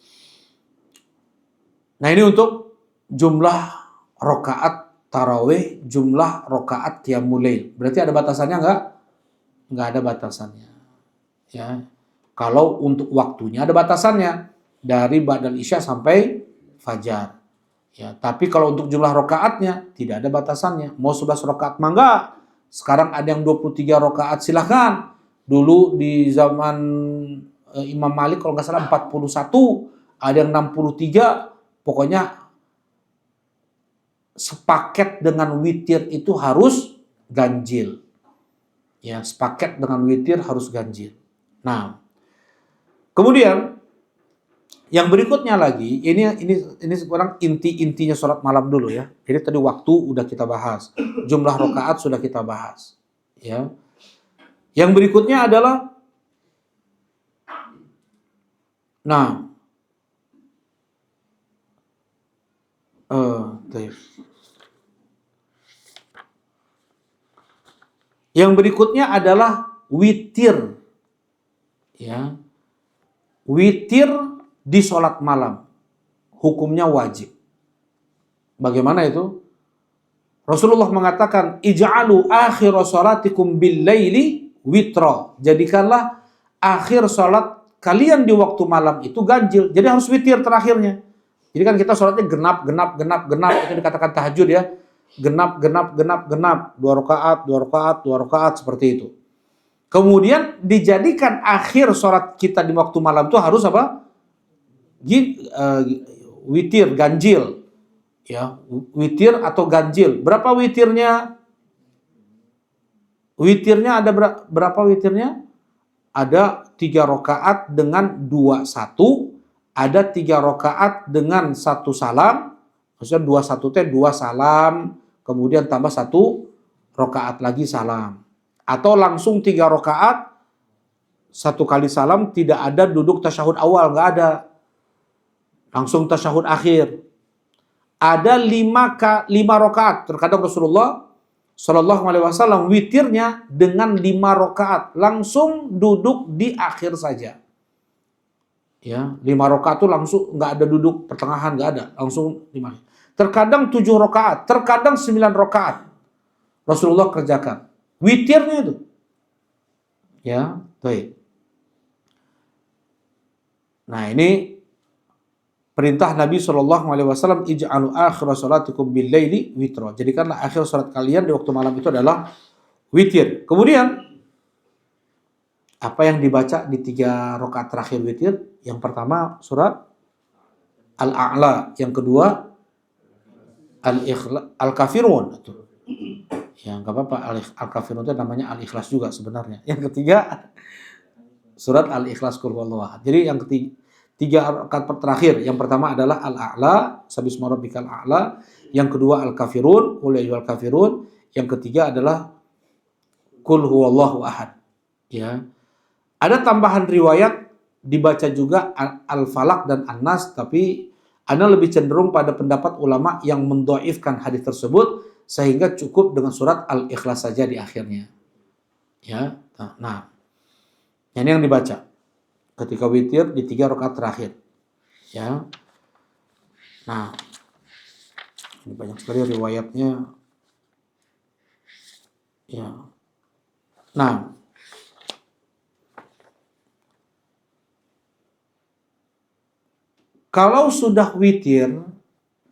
Nah ini untuk jumlah rakaat tarawih, jumlah rakaat qiyamul lail. Berarti ada batasannya nggak? Nggak ada batasannya. Ya, kalau untuk waktunya ada batasannya. Dari ba'dal isya sampai fajar. Ya, tapi kalau untuk jumlah rakaatnya tidak ada batasannya. Mau 11 rakaat mangga. Sekarang ada yang 23 rakaat silahkan. Dulu di zaman Imam Malik kalau nggak salah 41, ada yang 63. Pokoknya sepaket dengan witir itu harus ganjil. Ya, sepaket dengan witir harus ganjil. Nah, kemudian yang berikutnya lagi, ini sekarang intinya sholat malam dulu ya. Jadi tadi waktu udah kita bahas, jumlah rakaat sudah kita bahas. Ya. Yang berikutnya adalah, yang berikutnya adalah witir. Ya. Witir di sholat malam. Hukumnya wajib. Bagaimana itu? Rasulullah mengatakan, ij'alu akhir sholatikum bil laili witra. Jadikanlah akhir sholat kalian di waktu malam itu ganjil. Jadi harus witir terakhirnya. Jadi kan kita sholatnya genap. Itu dikatakan tahajud ya. Genap. 2 rakaat seperti itu. Kemudian dijadikan akhir sholat kita di waktu malam itu harus apa? Witir, ganjil. Ya, witir atau ganjil. Berapa witirnya? Witirnya ada berapa witirnya? Ada 3 rakaat dengan 2-1, ada 3 rakaat dengan 1 salam. Maksudnya 2-1 teh 2 salam, kemudian tambah 1 rakaat lagi salam. Atau langsung 3 rakaat, 1 kali salam, tidak ada duduk tasyahud awal, nggak ada. Langsung tasyahud akhir. Ada 5 rakaat. Terkadang Rasulullah Shallallahu Alaihi Wasallam witirnya dengan 5 rakaat. Langsung duduk di akhir saja. Ya, 5 rakaat itu langsung nggak ada duduk pertengahan, nggak ada. Langsung 5. Terkadang 7 rakaat, terkadang 9 rakaat. Rasulullah kerjakan. Witirnya itu. Ya, baik. Nah ini perintah Nabi SAW, ij'alu akhir sholatikum bil laili witra. Jadikanlah akhir salat kalian di waktu malam itu adalah witir. Kemudian apa yang dibaca di 3 rakaat terakhir witir? Yang pertama surat Al-A'la, yang kedua Al-Kafirun. Ya nggak apa-apa, Al-Kafirun itu namanya Al-Ikhlas juga sebenarnya. Yang ketiga surat Al-Ikhlas Qul Huwallahu Ahad. Jadi yang ketiga, tiga rakaat terakhir, yang pertama adalah Al-A'la, Sabisma Rabbikal A'la, yang kedua Al-Kafirun, Qul ya ayyuhal kafirun, yang ketiga adalah Qul Huwallahu Ahad. Ya. Ada tambahan riwayat dibaca juga Al-Falaq dan An-Nas, tapi Ana lebih cenderung pada pendapat ulama yang mendhaifkan hadis tersebut sehingga cukup dengan surat Al-Ikhlas saja di akhirnya. Ya. Nah, ini yang dibaca ketika witir di 3 rakaat terakhir. Ya. Nah, ini banyak sekali riwayatnya. Ya. Nah, kalau sudah witir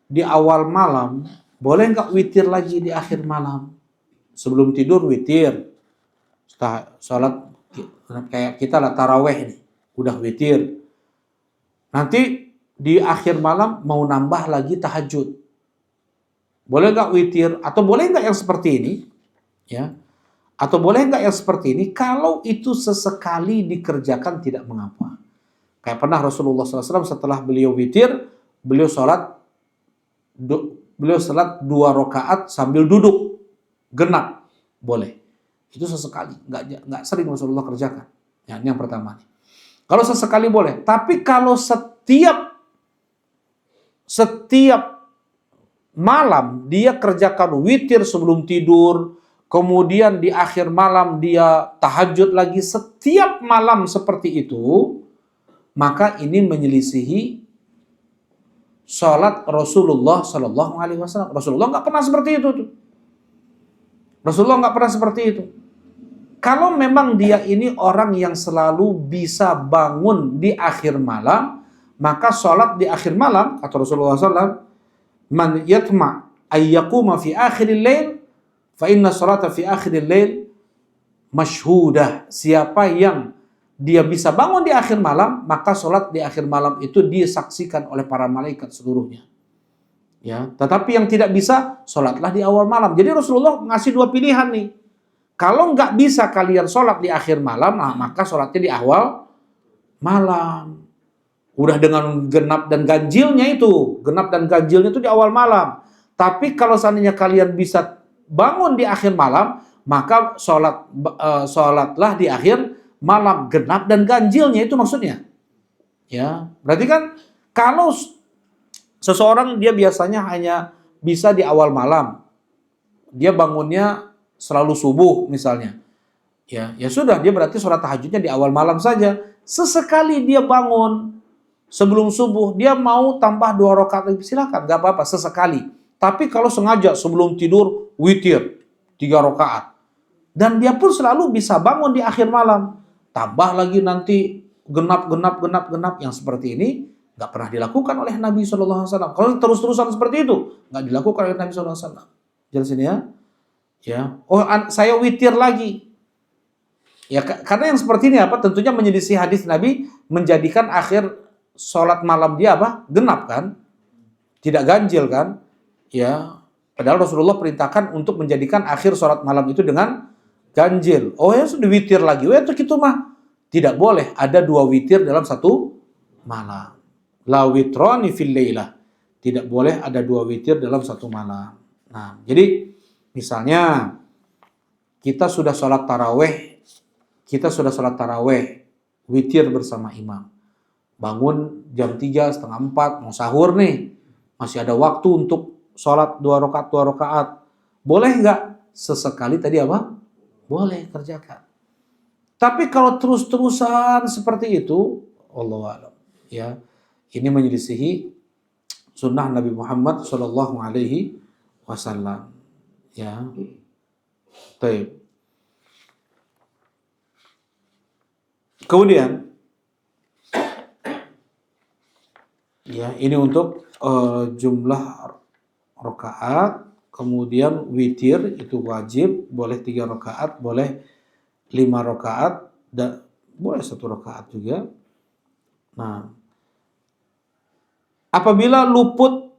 di awal malam, boleh nggak witir lagi di akhir malam? Sebelum tidur witir, setelah sholat kayak kita lah taraweh nih, udah witir. Nanti di akhir malam mau nambah lagi tahajud. Boleh nggak witir? Atau boleh nggak yang seperti ini? Ya. Atau boleh nggak yang seperti ini? Kalau itu sesekali dikerjakan tidak mengapa. Kayak pernah Rasulullah SAW setelah beliau witir, beliau sholat 2 rakaat sambil duduk genap, boleh. Itu sesekali, nggak sering Rasulullah kerjakan. Ya, ini yang pertama. Kalau sesekali boleh, tapi kalau setiap malam dia kerjakan witir sebelum tidur, kemudian di akhir malam dia tahajud lagi, setiap malam seperti itu, maka ini menyelisihi sholat Rasulullah Sallallahu Alaihi Wasallam. Rasulullah nggak pernah seperti itu tuh. Rasulullah nggak pernah seperti itu. Kalau memang dia ini orang yang selalu bisa bangun di akhir malam, maka sholat di akhir malam, kata Rasulullah SAW, man yatma ayyakuma fi akhiril lail, fa inna sholata fi akhiril lail masyhudah. Siapa yang dia bisa bangun di akhir malam, maka sholat di akhir malam itu disaksikan oleh para malaikat seluruhnya. Ya, tetapi yang tidak bisa, sholatlah di awal malam. Jadi Rasulullah ngasih 2 pilihan nih. Kalau nggak bisa kalian sholat di akhir malam, nah maka sholatnya di awal malam. Udah dengan genap dan ganjilnya itu. Genap dan ganjilnya itu di awal malam. Tapi kalau seandainya kalian bisa bangun di akhir malam, maka sholatlah di akhir malam. Genap dan ganjilnya itu maksudnya. Ya, berarti kan kalau seseorang dia biasanya hanya bisa di awal malam, dia bangunnya selalu subuh misalnya, ya sudah, dia berarti sholat tahajudnya di awal malam saja. Sesekali dia bangun sebelum subuh, dia mau tambah 2 rakaat lagi, silakan, nggak apa-apa, sesekali. Tapi kalau sengaja sebelum tidur witir 3 rakaat, dan dia pun selalu bisa bangun di akhir malam, tambah lagi nanti genap, yang seperti ini nggak pernah dilakukan oleh Nabi SAW. Kalau terus-terusan seperti itu nggak dilakukan oleh Nabi SAW. Jelas ini ya? Ya, oh saya witir lagi. Ya, karena yang seperti ini apa? Tentunya menyelisih hadis Nabi, menjadikan akhir sholat malam dia apa? Genap kan? Tidak ganjil kan? Ya, padahal Rasulullah perintahkan untuk menjadikan akhir sholat malam itu dengan ganjil. Oh ya sudah witir lagi. Oh itu gitu mah. Tidak boleh ada 2 witir dalam satu malam. La witrani fil lailah. Tidak boleh ada 2 witir dalam satu malam. Nah, jadi misalnya kita sudah sholat taraweh, witir bersama imam. Bangun jam 3, setengah 4, mau sahur nih. Masih ada waktu untuk sholat 2 rakaat. Boleh nggak? Sesekali tadi apa? Boleh kerjakan. Tapi kalau terus-terusan seperti itu, Allahu a'lam, ya, ini menyelisihi sunnah Nabi Muhammad Shallallahu Alaihi Wasallam. Ya, baik. Kemudian, ya ini untuk jumlah rakaat. Kemudian witir itu wajib, boleh 3 rakaat, boleh 5 rakaat, dan boleh 1 rakaat juga. Nah, apabila luput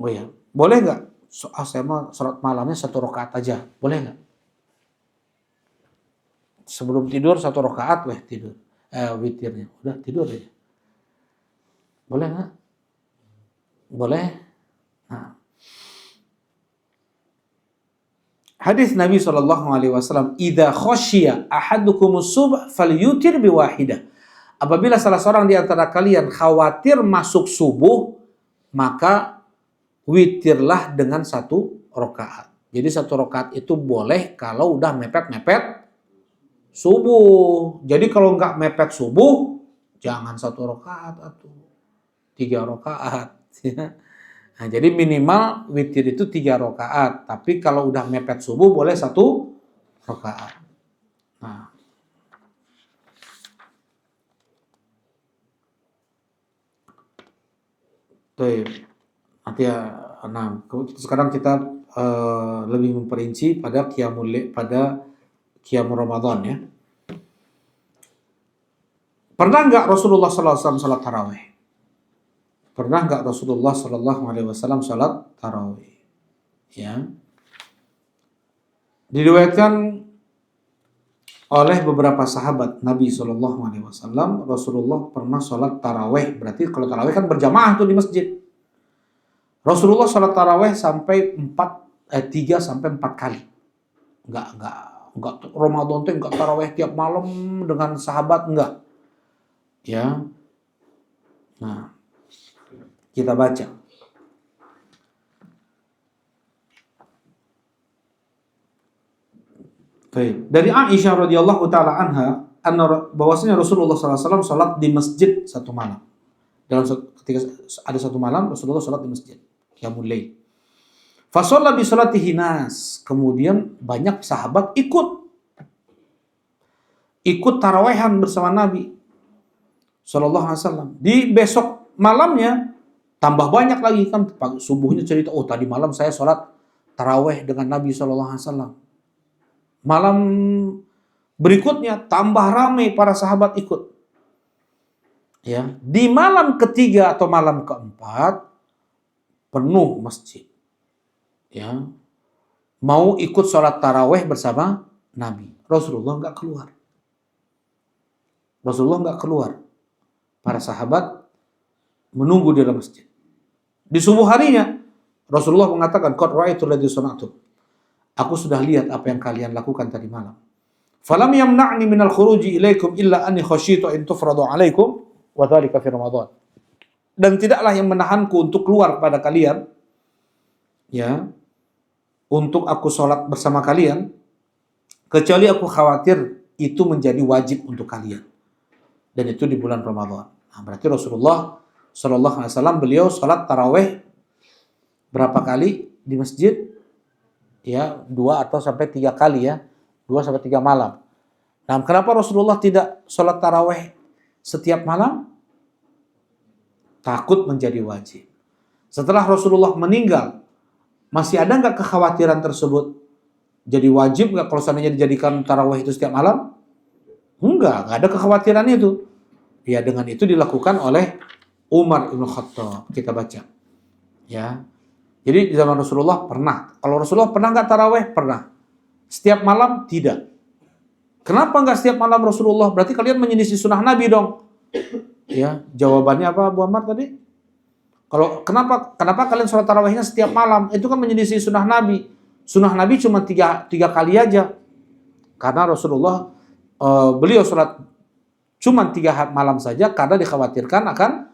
Oh ya, boleh nggak? Saya mau sholat malamnya 1 rakaat aja, boleh nggak? Sebelum tidur 1 rakaat, tidur. Witirnya, udah tidur aja. Boleh nggak? Boleh. Nah, hadis Nabi Shallallahu Alaihi Wasallam, "Idza khasyiya ahadukumus subh falyutir biwahidah." Apabila salah seorang di antara kalian khawatir masuk subuh, maka witirlah dengan 1 rakaat. Jadi 1 rakaat itu boleh kalau udah mepet-mepet subuh. Jadi kalau nggak mepet subuh, jangan 1 rakaat atau 3 rakaat. Nah, jadi minimal witir itu 3 rakaat. Tapi kalau udah mepet subuh boleh 1 rakaat. Nah, tuh. Nanti ya, nah sekarang kita lebih memperinci pada qiyamul Ramadan ya. Pernah nggak Rasulullah SAW salat tarawih? Pernah nggak Rasulullah SAW salat tarawih? Ya, diriwayatkan oleh beberapa sahabat Nabi SAW, Rasulullah pernah salat tarawih. Berarti kalau tarawih kan berjamaah tuh di masjid. Rasulullah salat tarawih sampai 3 sampai 4 kali. Enggak Ramadan tuh enggak tarawih tiap malam dengan sahabat, enggak. Ya. Nah, kita baca. Baik. Dari Aisyah radhiyallahu taala anha, bahwasanya Rasulullah SAW salat di masjid satu malam. Ketika ada satu malam Rasulullah salat di masjid, qiyamul lail. Fa shalla bi salatihi nas. Kemudian banyak sahabat ikut tarawehan bersama Nabi sallallahu alaihi wasallam. Di besok malamnya tambah banyak lagi kan, subuhnya cerita, oh tadi malam saya sholat taraweh dengan Nabi sallallahu alaihi wasallam. Malam berikutnya tambah ramai para sahabat ikut. Ya, di malam ketiga atau malam keempat penuh masjid. Ya, mau ikut sholat taraweh bersama Nabi. Rasulullah nggak keluar. Para sahabat menunggu di dalam masjid. Di subuh harinya Rasulullah mengatakan, "Qad ra'aitu alladhi sana'tum." Aku sudah lihat apa yang kalian lakukan tadi malam. "Falam yamna'ni minal khuruji ilaikum illa anni khasyitu an tufradu 'alaikum wa dzalika fi Ramadan." Dan tidaklah yang menahanku untuk keluar pada kalian, ya, untuk aku sholat bersama kalian, kecuali aku khawatir itu menjadi wajib untuk kalian. Dan itu di bulan Ramadan. Nah, berarti Rasulullah Sallallahu Alaihi Wasallam beliau sholat taraweh berapa kali di masjid? Ya, 2 atau sampai 3 kali ya, 2 sampai 3 malam. Nah, kenapa Rasulullah tidak sholat taraweh setiap malam? Takut menjadi wajib. Setelah Rasulullah meninggal, masih ada nggak kekhawatiran tersebut? Jadi wajib nggak kalau seandainya dijadikan taraweh itu setiap malam? Nggak ada kekhawatiran itu. Ya, dengan itu dilakukan oleh Umar ibn Khattab. Kita baca. Ya. Jadi di zaman Rasulullah pernah. Kalau Rasulullah pernah nggak taraweh? Pernah. Setiap malam? Tidak. Kenapa nggak setiap malam Rasulullah? Berarti kalian menyelisih sunnah Nabi dong. Ya, jawabannya apa Bu Amar tadi? Kalau kenapa kalian sholat tarawehnya setiap malam? Itu kan menyelisih sunnah Nabi. Sunnah Nabi cuma tiga kali aja. Karena Rasulullah beliau sholat cuma 3 malam saja karena dikhawatirkan akan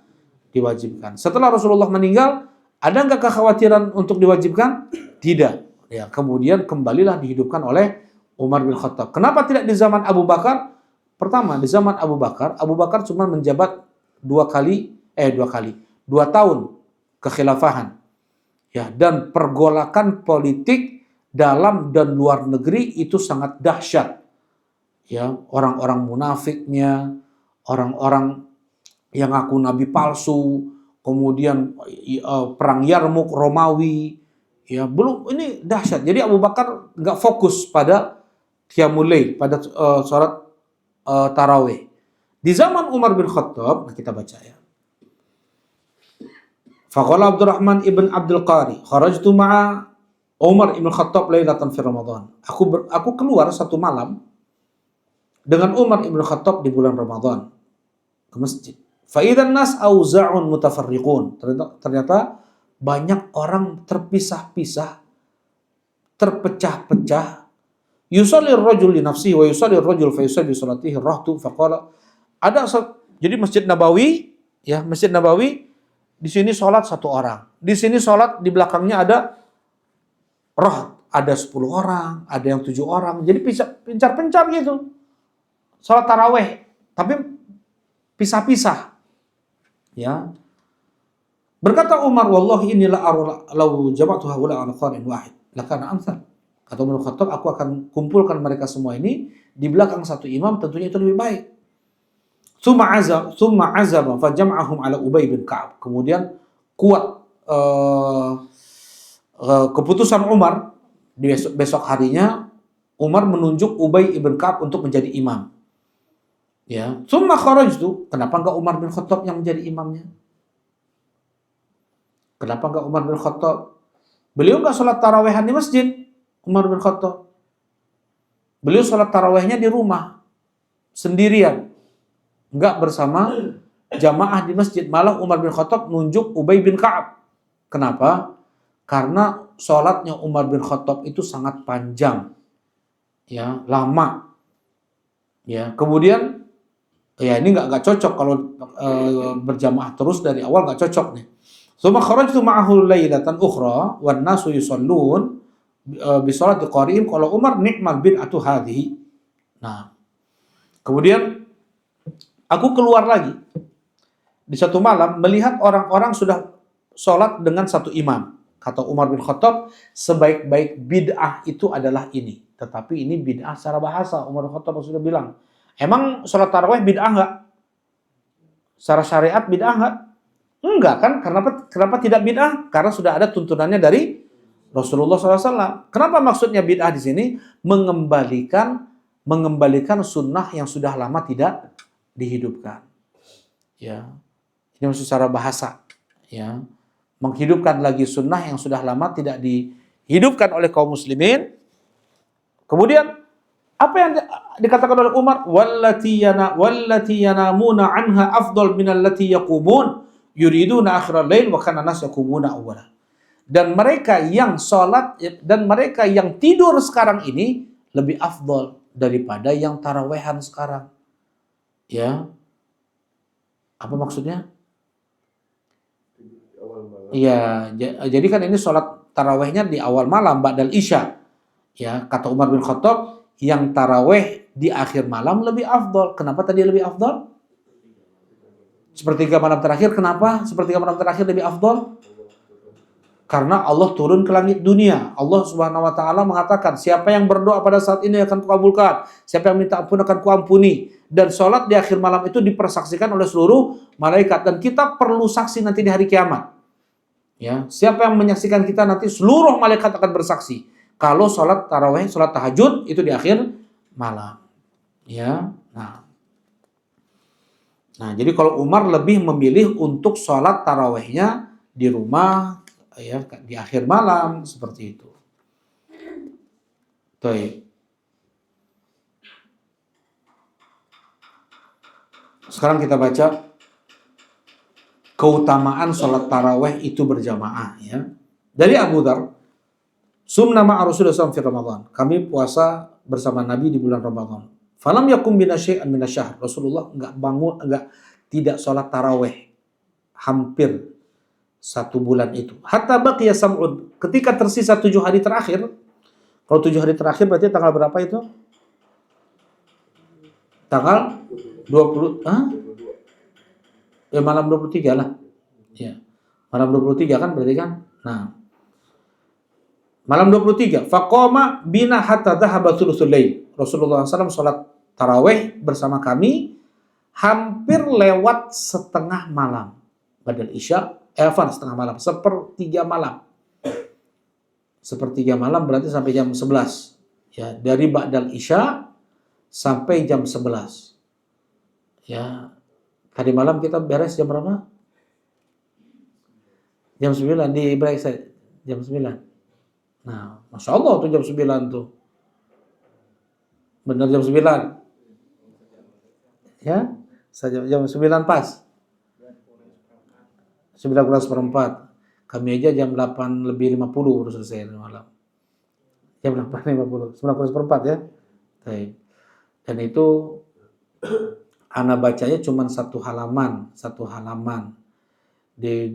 diwajibkan. Setelah Rasulullah meninggal, ada nggak kekhawatiran untuk diwajibkan? Tidak. Ya, kemudian kembalilah dihidupkan oleh Umar bin Khattab. Kenapa tidak di zaman Abu Bakar? Pertama, di zaman Abu Bakar cuma menjabat 2 tahun kekhilafahan. Ya, dan pergolakan politik dalam dan luar negeri itu sangat dahsyat. Ya, orang-orang munafiknya, orang-orang yang ngaku nabi palsu, kemudian perang Yarmuk Romawi, ya belum, ini dahsyat. Jadi Abu Bakar nggak fokus pada qiyamul lail, pada sholat tarawih. Di zaman Umar bin Khattab, nah kita baca ya. Faqala Abdurrahman ibn Abdul Qari, kharajtu ma'a Umar ibn Khattab lailatan fi Ramadan. Aku keluar satu malam dengan Umar ibn Khattab di bulan Ramadan ke masjid. Fa idzan nas auza'un mutafarriqun. Ternyata banyak orang terpisah-pisah, terpecah-pecah. Yusalli ar-rajul li nafsihi wa yusalli ar-rajul fa yusalli salatihi rahtu faqala jadi Masjid Nabawi, ya, Masjid Nabawi di sini sholat satu orang. Di sini sholat di belakangnya ada ada 10 orang, ada yang 7 orang. Jadi pencar-pencar gitu. Sholat taraweh, tapi pisah-pisah. Ya. Berkata Umar, wallahi inilah law jama'tu haula ala qarin wahid lakana amsal. Kata Umar Khattab, aku akan kumpulkan mereka semua ini di belakang satu imam, tentunya itu lebih baik. Tsumma azama fajam'ahum ala Ubay bin Ka'ab. Kemudian kuat keputusan Umar di besok harinya, Umar menunjuk Ubay ibn Ka'ab untuk menjadi imam. Ya, tsumma kharajtu. Kenapa enggak Umar bin Khattab yang menjadi imamnya? Kenapa enggak Umar bin Khattab? Beliau enggak sholat tarawehan di masjid, Umar bin Khattab. Beliau sholat tarawehnya di rumah sendirian, enggak bersama jamaah di masjid. Malah Umar bin Khattab nunjuk Ubay bin Ka'ab. Kenapa? Karena sholatnya Umar bin Khattab itu sangat panjang, ya, lama, ya. Kemudian, ya ini nggak cocok kalau berjamaah terus dari awal, nggak cocok nih. Tsumma kharajtu ma'ahu lailatan ukhra wan nasu yusallun bi sholati qari'in qala Umar ni'mal bid'atu hadhihi. Nah, kemudian aku keluar lagi di satu malam melihat orang-orang sudah sholat dengan satu imam. Kata Umar bin Khattab, sebaik-baik bid'ah itu adalah ini. Tetapi ini bid'ah secara bahasa. Umar bin Khattab sudah bilang, emang sholat tarawih bid'ah enggak? Secara syariat bid'ah enggak? Enggak kan? Kenapa tidak bid'ah? Karena sudah ada tuntunannya dari Rasulullah SAW. Kenapa maksudnya bid'ah di sini? Mengembalikan sunnah yang sudah lama tidak dihidupkan. Ya, ini maksud secara bahasa. Ya, menghidupkan lagi sunnah yang sudah lama tidak dihidupkan oleh kaum muslimin. Kemudian apa yang dikatakan oleh Umar? Wallati yanamuna anha afdal minallati yaqumun yuriduna akhiral lail wa kana nas yaqumuna awwala. Dan mereka yang salat dan mereka yang tidur sekarang ini lebih afdal daripada yang tarawehan sekarang. Ya. Apa maksudnya? Iya, jadi kan ini sholat tarawehnya di awal malam, ba'dal isya. Ya, kata Umar bin Khattab, yang taraweh di akhir malam lebih afdol. Kenapa tadi lebih afdol? Sepertiga malam terakhir, kenapa sepertiga malam terakhir lebih afdol? Karena Allah turun ke langit dunia. Allah Subhanahu wa taala mengatakan, siapa yang berdoa pada saat ini akan kukabulkan, siapa yang minta ampun akan kuampuni. Dan sholat di akhir malam itu dipersaksikan oleh seluruh malaikat, dan kita perlu saksi nanti di hari kiamat. Ya, siapa yang menyaksikan kita nanti, seluruh malaikat akan bersaksi. Kalau sholat tarawih, sholat tahajud itu di akhir malam. Ya, nah jadi kalau Umar lebih memilih untuk sholat tarawihnya di rumah, ya, di akhir malam seperti itu. Baik. Sekarang kita baca keutamaan sholat tarawih itu berjamaah, ya. Dari Abu Dzar, sumna ma'a Rasulullah SAW fi Ramadan. Kami puasa bersama Nabi di bulan Ramadan. Falam yakum bina syai'an minasyahr. Rasulullah tidak sholat tarawih hampir 1 bulan itu. Hatta baqiya sam'ud. Ketika tersisa 7 hari terakhir. Kalau 7 hari terakhir berarti tanggal berapa itu? Tanggal 20, ya malam 23 lah. Ya. Malam 23 kan berarti kan? Nah. Malam 23, faqama bina hatta dhahaba thuluthul lail. Rasulullah SAW sholat tarawih bersama kami hampir lewat setengah malam. Badal isya, setengah malam, sepertiga malam. Sepertiga malam berarti sampai jam 11. Ya, dari ba'dal isya sampai jam 11. Ya. Tadi malam kita beres jam berapa? Jam 9 di break saya. Jam 9. Nah, Masya Allah tuh jam 9 tuh. Benar jam 9. Ya, saya jam 9 pas. 9 kurang seperempat. Kami aja jam 8 lebih 50 baru selesai malam. Jam 8.50. 9 kurang seperempat ya. Baik. Dan itu ana bacanya cuma satu halaman di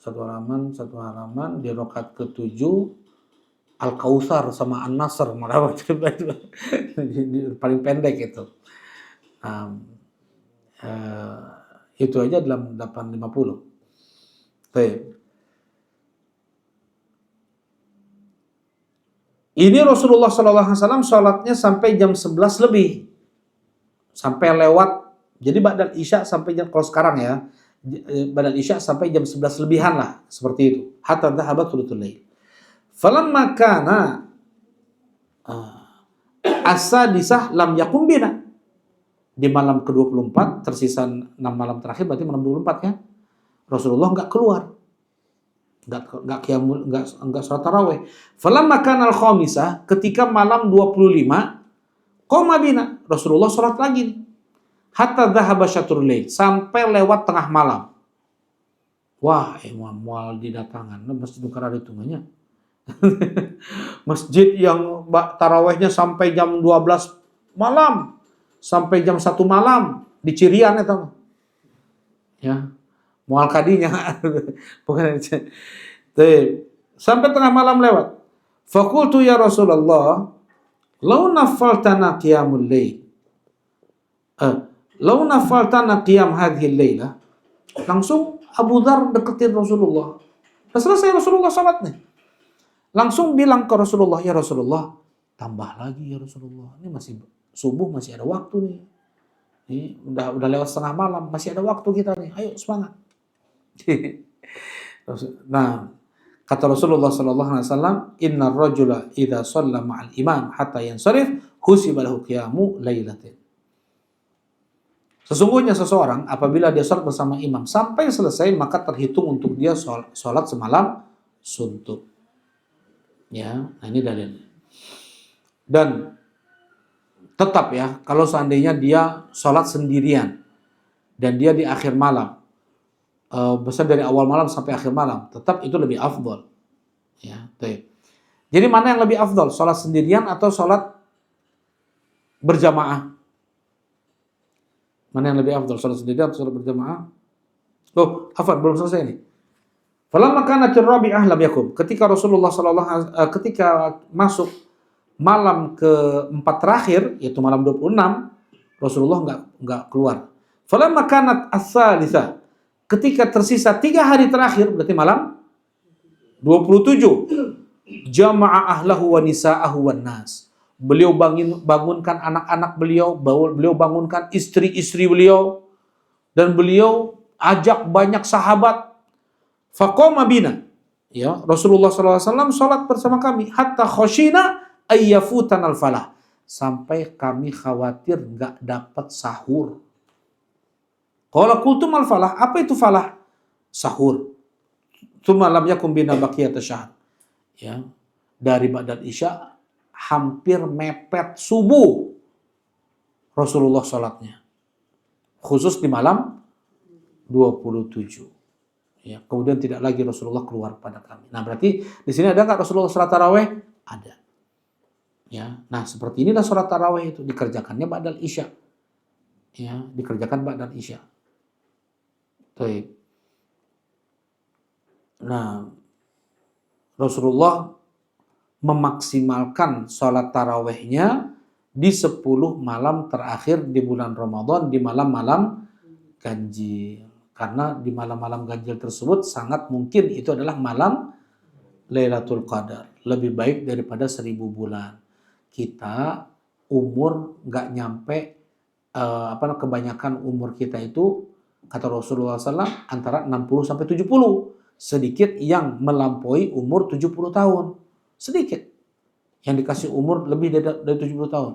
satu halaman di rakaat ke-7 Al-Kautsar sama An-Nasr malah paling pendek itu. Itu aja dalam 8.50. Baik. Ini Rasulullah SAW sholatnya sampai jam 11 lebih. Sampai lewat, jadi ba'dal isya sampai jam, kalau sekarang ya, ba'dal isya sampai jam 11 lebihan lah, seperti itu. Hatta dhahabat thuluthul lail. Falamma kana as-sadisah lam yakum bina. Di malam ke-24, tersisa 6 malam terakhir, berarti malam 24 ya. Rasulullah enggak keluar. Enggak sholat tarawih. Falamma kana al-khamisah, ketika malam 25, qoma bina, Rasulullah sholat lagi nih. Hatta dhahaba syatrul lail, sampai lewat tengah malam. Wah, mual didatangan. Masjid Nukarah hitungannya. Masjid yang tarawihnya sampai jam 12 malam, sampai jam 1 malam di Cirian itu. Ya. Mual kadinya. Bukan. Sampai tengah malam lewat. Faqultu ya Rasulullah, law nafaltana qiyamul lail. Law nafaltana qiyam hadhihi al-lailah. Langsung Abu Dzar deketin Rasulullah. Sudah selesai Rasulullah salatnya. Langsung bilang ke Rasulullah, ya Rasulullah, tambah lagi ya Rasulullah. Ini masih subuh, masih ada waktu nih. Ini udah lewat setengah malam, masih ada waktu kita nih. Ayo semangat. Nah, kata Rasulullah SAW, Inna rajula idha shalla ma'al imam hatta yansarif, husiba lahu qiyamu lailatin. Sesungguhnya seseorang apabila dia sholat bersama imam sampai selesai, maka terhitung untuk dia sholat semalam suntuk. Ya, nah ini dalilnya. Dan tetap ya, kalau seandainya dia sholat sendirian dan dia di akhir malam, besar dari awal malam sampai akhir malam, tetap itu lebih afdol. Ya, baik. Jadi mana yang lebih afdol, sholat sendirian atau sholat berjamaah? Mana yang lebih afdol, sholat sendirian atau sholat berjamaah? Oh, afwan, belum selesai nih. Falamma kanat ar-rabi'ah lam yakum. Ketika Rasulullah ketika masuk malam ke-4 terakhir, yaitu malam 26, Rasulullah enggak keluar. Falamma kanat as-salisah. Ketika tersisa 3 hari terakhir, berarti malam 27, jama'a ahlahu wa nisa'ahu wan nas. Beliau bangunkan anak-anak beliau bangunkan istri-istri beliau, dan beliau ajak banyak sahabat. Faqama bina. Ya, Rasulullah SAW salat bersama kami hatta khashina ayyafutan al-falah. Sampai kami khawatir enggak dapat sahur. Qala qultum al-falah, apa itu falah? Sahur. Tsumma lam yakum bina baqiyat asy-syahr. Ya, dari ba'dal isya hampir mepet subuh Rasulullah salatnya. Khusus di malam 27. Ya, kemudian tidak lagi Rasulullah keluar pada kami. Nah, berarti di sini ada enggak Rasulullah salat tarawih? Ada. Ya. Nah, seperti inilah salat tarawih itu dikerjakannya ba'dal isya. Ya, dikerjakan ba'dal isya. Baik. Nah, Rasulullah memaksimalkan sholat tarawihnya di 10 malam terakhir di bulan Ramadan, di malam-malam ganjil. Karena di malam-malam ganjil tersebut sangat mungkin itu adalah malam Lailatul Qadar. Lebih baik daripada 1000 bulan. Kita umur nggak nyampe, kebanyakan umur kita itu, kata Rasulullah SAW, antara 60 sampai 70. Sedikit yang melampaui umur 70 tahun. Sedikit yang dikasih umur lebih dari 70 tahun.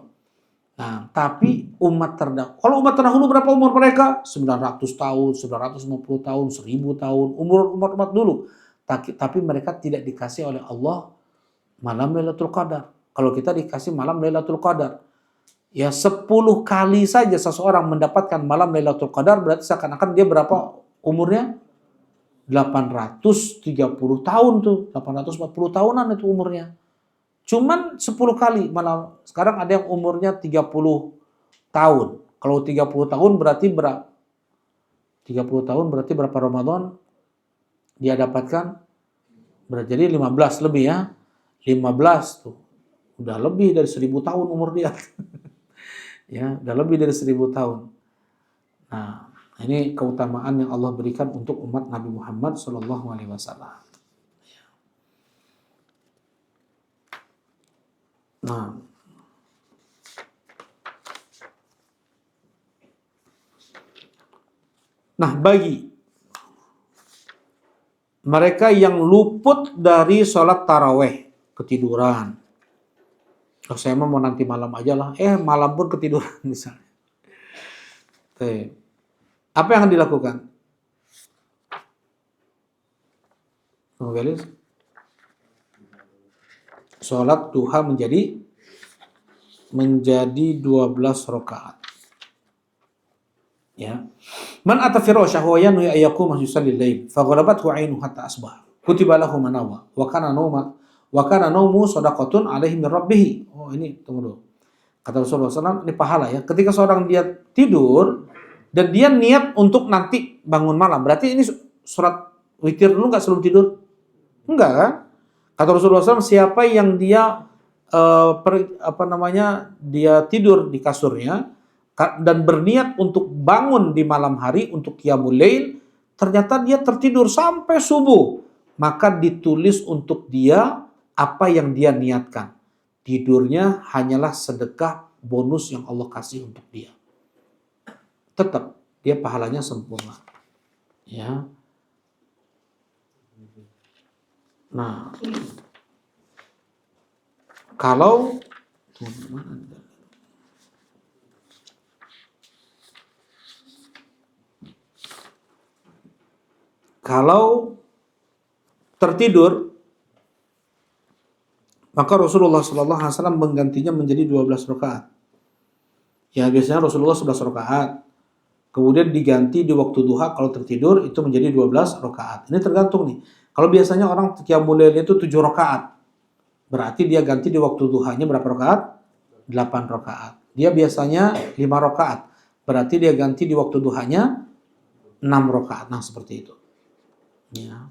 Nah, tapi umat terdahulu, kalau umat terdahulu berapa umur mereka? 900 tahun, 950 tahun, 1000 tahun, umur umat-umat dulu. Tapi mereka tidak dikasih oleh Allah malam Lailatul Qadar. Kalau kita dikasih malam Lailatul Qadar, ya 10 kali saja seseorang mendapatkan malam Lailatul Qadar, berarti seakan-akan dia berapa umurnya? 830 tahun tuh, 840 tahunan itu umurnya. Cuman 10 kali, malah sekarang ada yang umurnya 30 tahun. Kalau 30 tahun berarti 30 tahun berarti berapa Ramadan dia dapatkan? Berarti jadi 15 lebih ya. 15 tuh. Udah lebih dari 1000 tahun umur dia. Ya, udah lebih dari 1000 tahun. Nah, ini keutamaan yang Allah berikan untuk umat Nabi Muhammad SAW. Nah, bagi mereka yang luput dari sholat taraweh, ketiduran. Oh, saya mau nanti malam aja lah. Malam pun ketiduran misalnya. Apa yang dilakukan? Sholat duha menjadi 12 rakaat. Ya. Man ata firasyahu wa yanwi ayyaquma yusalli al-lail fa ghalabathu 'ainuhu hatta asbah. Kutiba lahu manawa wa kana naumu shadaqatun 'alaihi min rabbih. Oh, ini tunggu dulu. Kata Rasulullah SAW, ini pahala ya. Ketika seorang dia tidur dan dia niat untuk nanti bangun malam, berarti ini surat witir dulu nggak sebelum tidur? Enggak kan? Kata Rasulullah SAW, siapa yang dia dia tidur di kasurnya dan berniat untuk bangun di malam hari untuk qiyamul lail, ternyata dia tertidur sampai subuh, maka ditulis untuk dia apa yang dia niatkan. Tidurnya hanyalah sedekah bonus yang Allah kasih untuk dia. Tetap dia pahalanya sempurna. Ya. Nah, kalau tertidur, maka Rasulullah SAW menggantinya menjadi 12 rakaat. Ya, biasanya Rasulullah 11 rakaat. Kemudian diganti di waktu duha kalau tertidur itu menjadi 12 rakaat. Ini tergantung nih. Kalau biasanya orang qiyamul lail itu 7 rakaat. Berarti dia ganti di waktu duhanya berapa rakaat? 8 rakaat. Dia biasanya 5 rakaat. Berarti dia ganti di waktu duhanya 6 rakaat. Nah, seperti itu. Ya.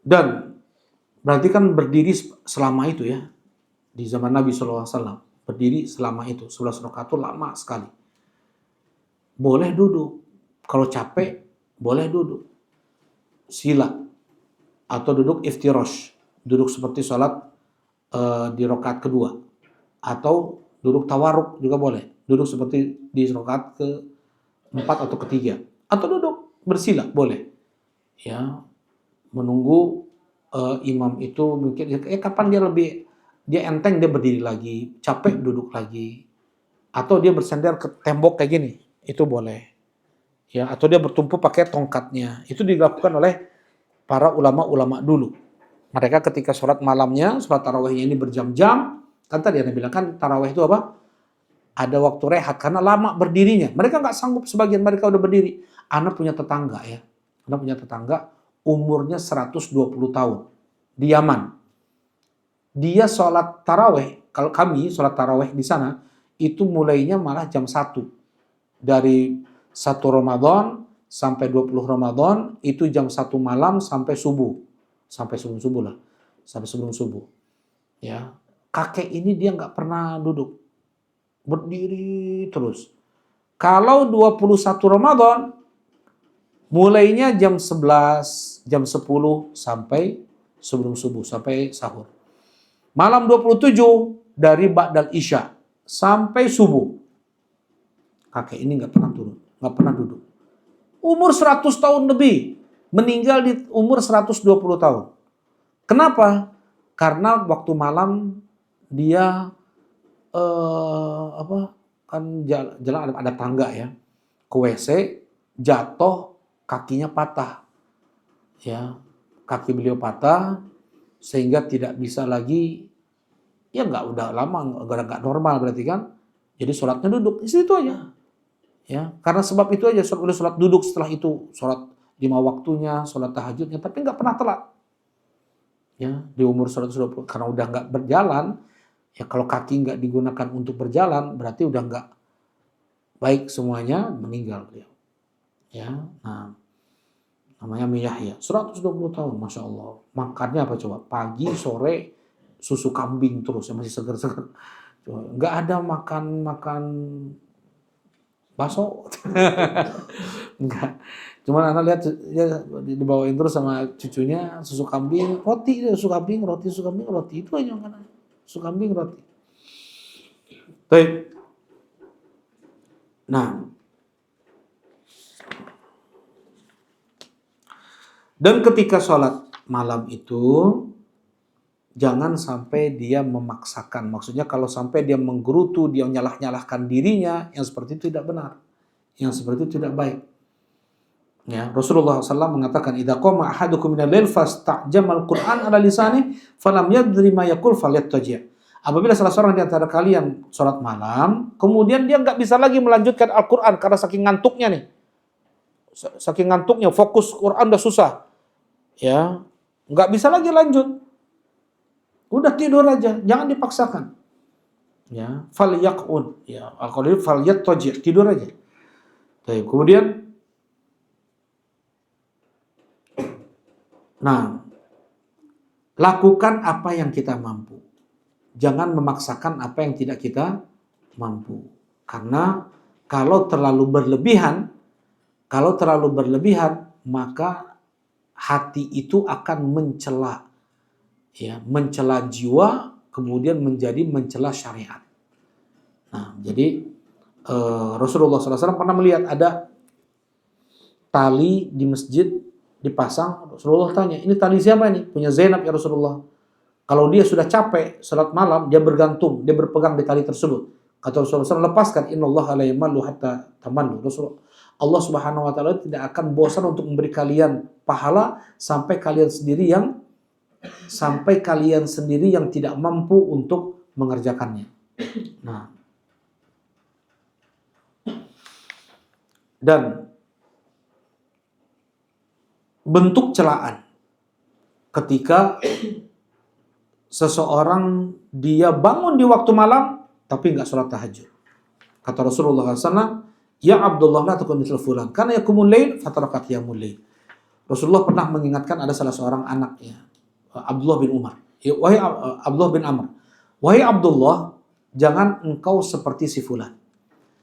Dan berarti kan berdiri selama itu ya. Di zaman Nabi SAW. Berdiri selama itu. 11 rakaat itu lama sekali. Boleh duduk. Kalau capek, boleh duduk. Sila. Atau duduk iftirash. Duduk seperti sholat di rakaat kedua. Atau duduk tawarruk juga boleh. Duduk seperti di rakaat ke-4 atau ketiga. Atau duduk bersila, boleh. Ya, menunggu imam itu mungkin kapan dia enteng, dia berdiri lagi, capek duduk lagi, atau dia bersandar ke tembok kayak gini, itu boleh. Ya, atau dia bertumpu pakai tongkatnya. Itu dilakukan oleh para ulama-ulama dulu. Mereka ketika sholat malamnya, sholat tarawihnya ini berjam-jam, kan tadi Anda bilang kan tarawih itu apa? Ada waktu rehat karena lama berdirinya. Mereka nggak sanggup, sebagian mereka udah berdiri. Anda punya tetangga ya. Anda punya tetangga umurnya 120 tahun di Yaman. Dia sholat tarawih, kalau kami sholat tarawih di sana, itu mulainya malah jam 1. Dari 1 Ramadan sampai 20 Ramadan, itu jam 1 malam sampai subuh. Sampai sebelum subuh lah. Sampai sebelum subuh. Ya. Kakek ini dia nggak pernah duduk. Berdiri terus. Kalau 21 Ramadan, mulainya jam 11, jam 10 sampai sebelum subuh, sampai sahur. Malam 27 dari ba'dal isya sampai subuh. Kakek ini nggak pernah turun, nggak pernah duduk. Umur 100 tahun lebih, meninggal di umur 120 tahun. Kenapa? Karena waktu malam dia kan jalan ada tangga ya, ke WC, jatuh, kakinya patah, ya, kaki beliau patah sehingga tidak bisa lagi, ya udah lama nggak normal berarti kan, jadi sholatnya duduk, di situ aja, ya, karena sebab itu aja udah sholat duduk, setelah itu sholat 5 waktunya, sholat tahajudnya, tapi nggak pernah telat, ya, di umur 120 karena udah nggak berjalan. Ya kalau kaki nggak digunakan untuk berjalan, berarti udah nggak baik semuanya, meninggal beliau. Ya, nah, namanya Yahya, 120 tahun, Masya Allah. Makannya apa coba? Pagi, sore, susu kambing terus, yang masih seger-seger. Nggak ada makan bakso. Enggak. Cuman anak lihat ya, dibawain terus sama cucunya, susu kambing, roti, susu kambing, roti, itu aja makanan. Susu kambing, roti. Baik. Nah, dan ketika sholat malam itu, jangan sampai dia memaksakan. Maksudnya kalau sampai dia menggerutu, dia nyalah-nyalahkan dirinya, yang seperti itu tidak benar. Yang seperti itu tidak baik. Ya, Rasulullah SAW mengatakan, "Idza qama ahadukum minal lail fasta'jamal Qur'an ala lisani, falam yadri ma yaqul falyattaji'." Apabila salah seorang di antara kalian sholat malam, kemudian dia nggak bisa lagi melanjutkan Al-Quran karena saking ngantuknya nih. Saking ngantuknya, fokus Quran udah susah. Ya, nggak bisa lagi lanjut. Udah tidur aja, jangan dipaksakan. Ya, falyaqun. Ya, al-qalil falyattaji', tidur aja. Baik, kemudian lakukan apa yang kita mampu. Jangan memaksakan apa yang tidak kita mampu. Karena kalau terlalu berlebihan, maka hati itu akan mencela, ya, mencela jiwa, kemudian menjadi mencela syariat. Nah, jadi Rasulullah SAW pernah melihat ada tali di masjid dipasang. Rasulullah tanya, ini tali siapa ini? Punya Zainab ya Rasulullah. Kalau dia sudah capek salat malam, dia bergantung, dia berpegang di tali tersebut. Kata Rasulullah SAW, lepaskan. Innallaha la yamallu hatta tamallu. Allah Subhanahu wa taala tidak akan bosan untuk memberi kalian pahala sampai kalian sendiri yang tidak mampu untuk mengerjakannya. Nah, dan bentuk celaan ketika seseorang dia bangun di waktu malam tapi nggak sholat tahajud. Kata Rasulullah SAW, "Ya Abdullah la takun mithla fulan, karena yakumul lail fataraka qiyamul lail." Rasulullah pernah mengingatkan ada salah seorang anaknya, Abdullah bin Umar. Wahai Abdullah bin Amr, wahai Abdullah, jangan engkau seperti si fulan.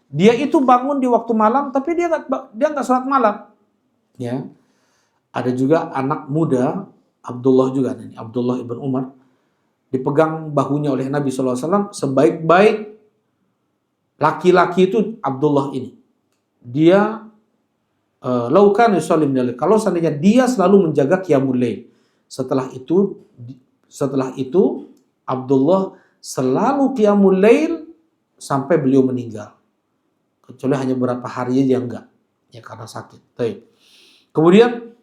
Dia itu bangun di waktu malam tapi dia nggak sholat malam. Ya. Ada juga anak muda Abdullah juga, ini Abdullah ibn Umar, dipegang bahunya oleh Nabi SAW, sebaik-baik laki-laki itu Abdullah ini. Dia laukan yusallim lail, kalau seandainya dia selalu menjaga qiyamul lail. Setelah itu Abdullah selalu qiyamul lail sampai beliau meninggal. Kecuali hanya beberapa hari aja enggak, ya karena sakit. Baik. Kemudian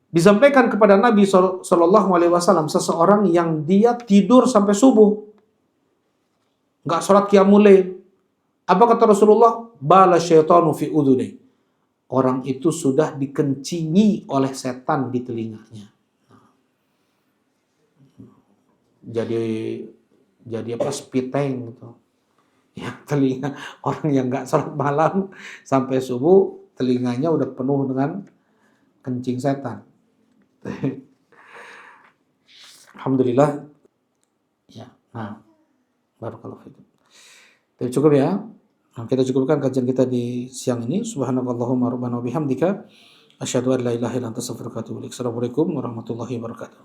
disampaikan kepada Nabi SAW seseorang yang dia tidur sampai subuh, nggak sholat qiyamul lail. Apa kata Rasulullah? Bala syaitanu fi udhuni. Orang itu sudah dikencingi oleh setan di telinganya. Jadi apa? Spiteng gitu. Ya, telinga orang yang nggak sholat malam sampai subuh, telinganya udah penuh dengan kencing setan. Alhamdulillah. Ya, nah, barakallahu fikum. Jadi cukup ya. Nah, kita cukupkan kajian kita di siang ini. Subhanakallahumma rabbana wa bihamdika asyhadu an la ilaha illa anta astaghfiruka wa atubu ilaik. Assalamualaikum warahmatullahi wabarakatuh.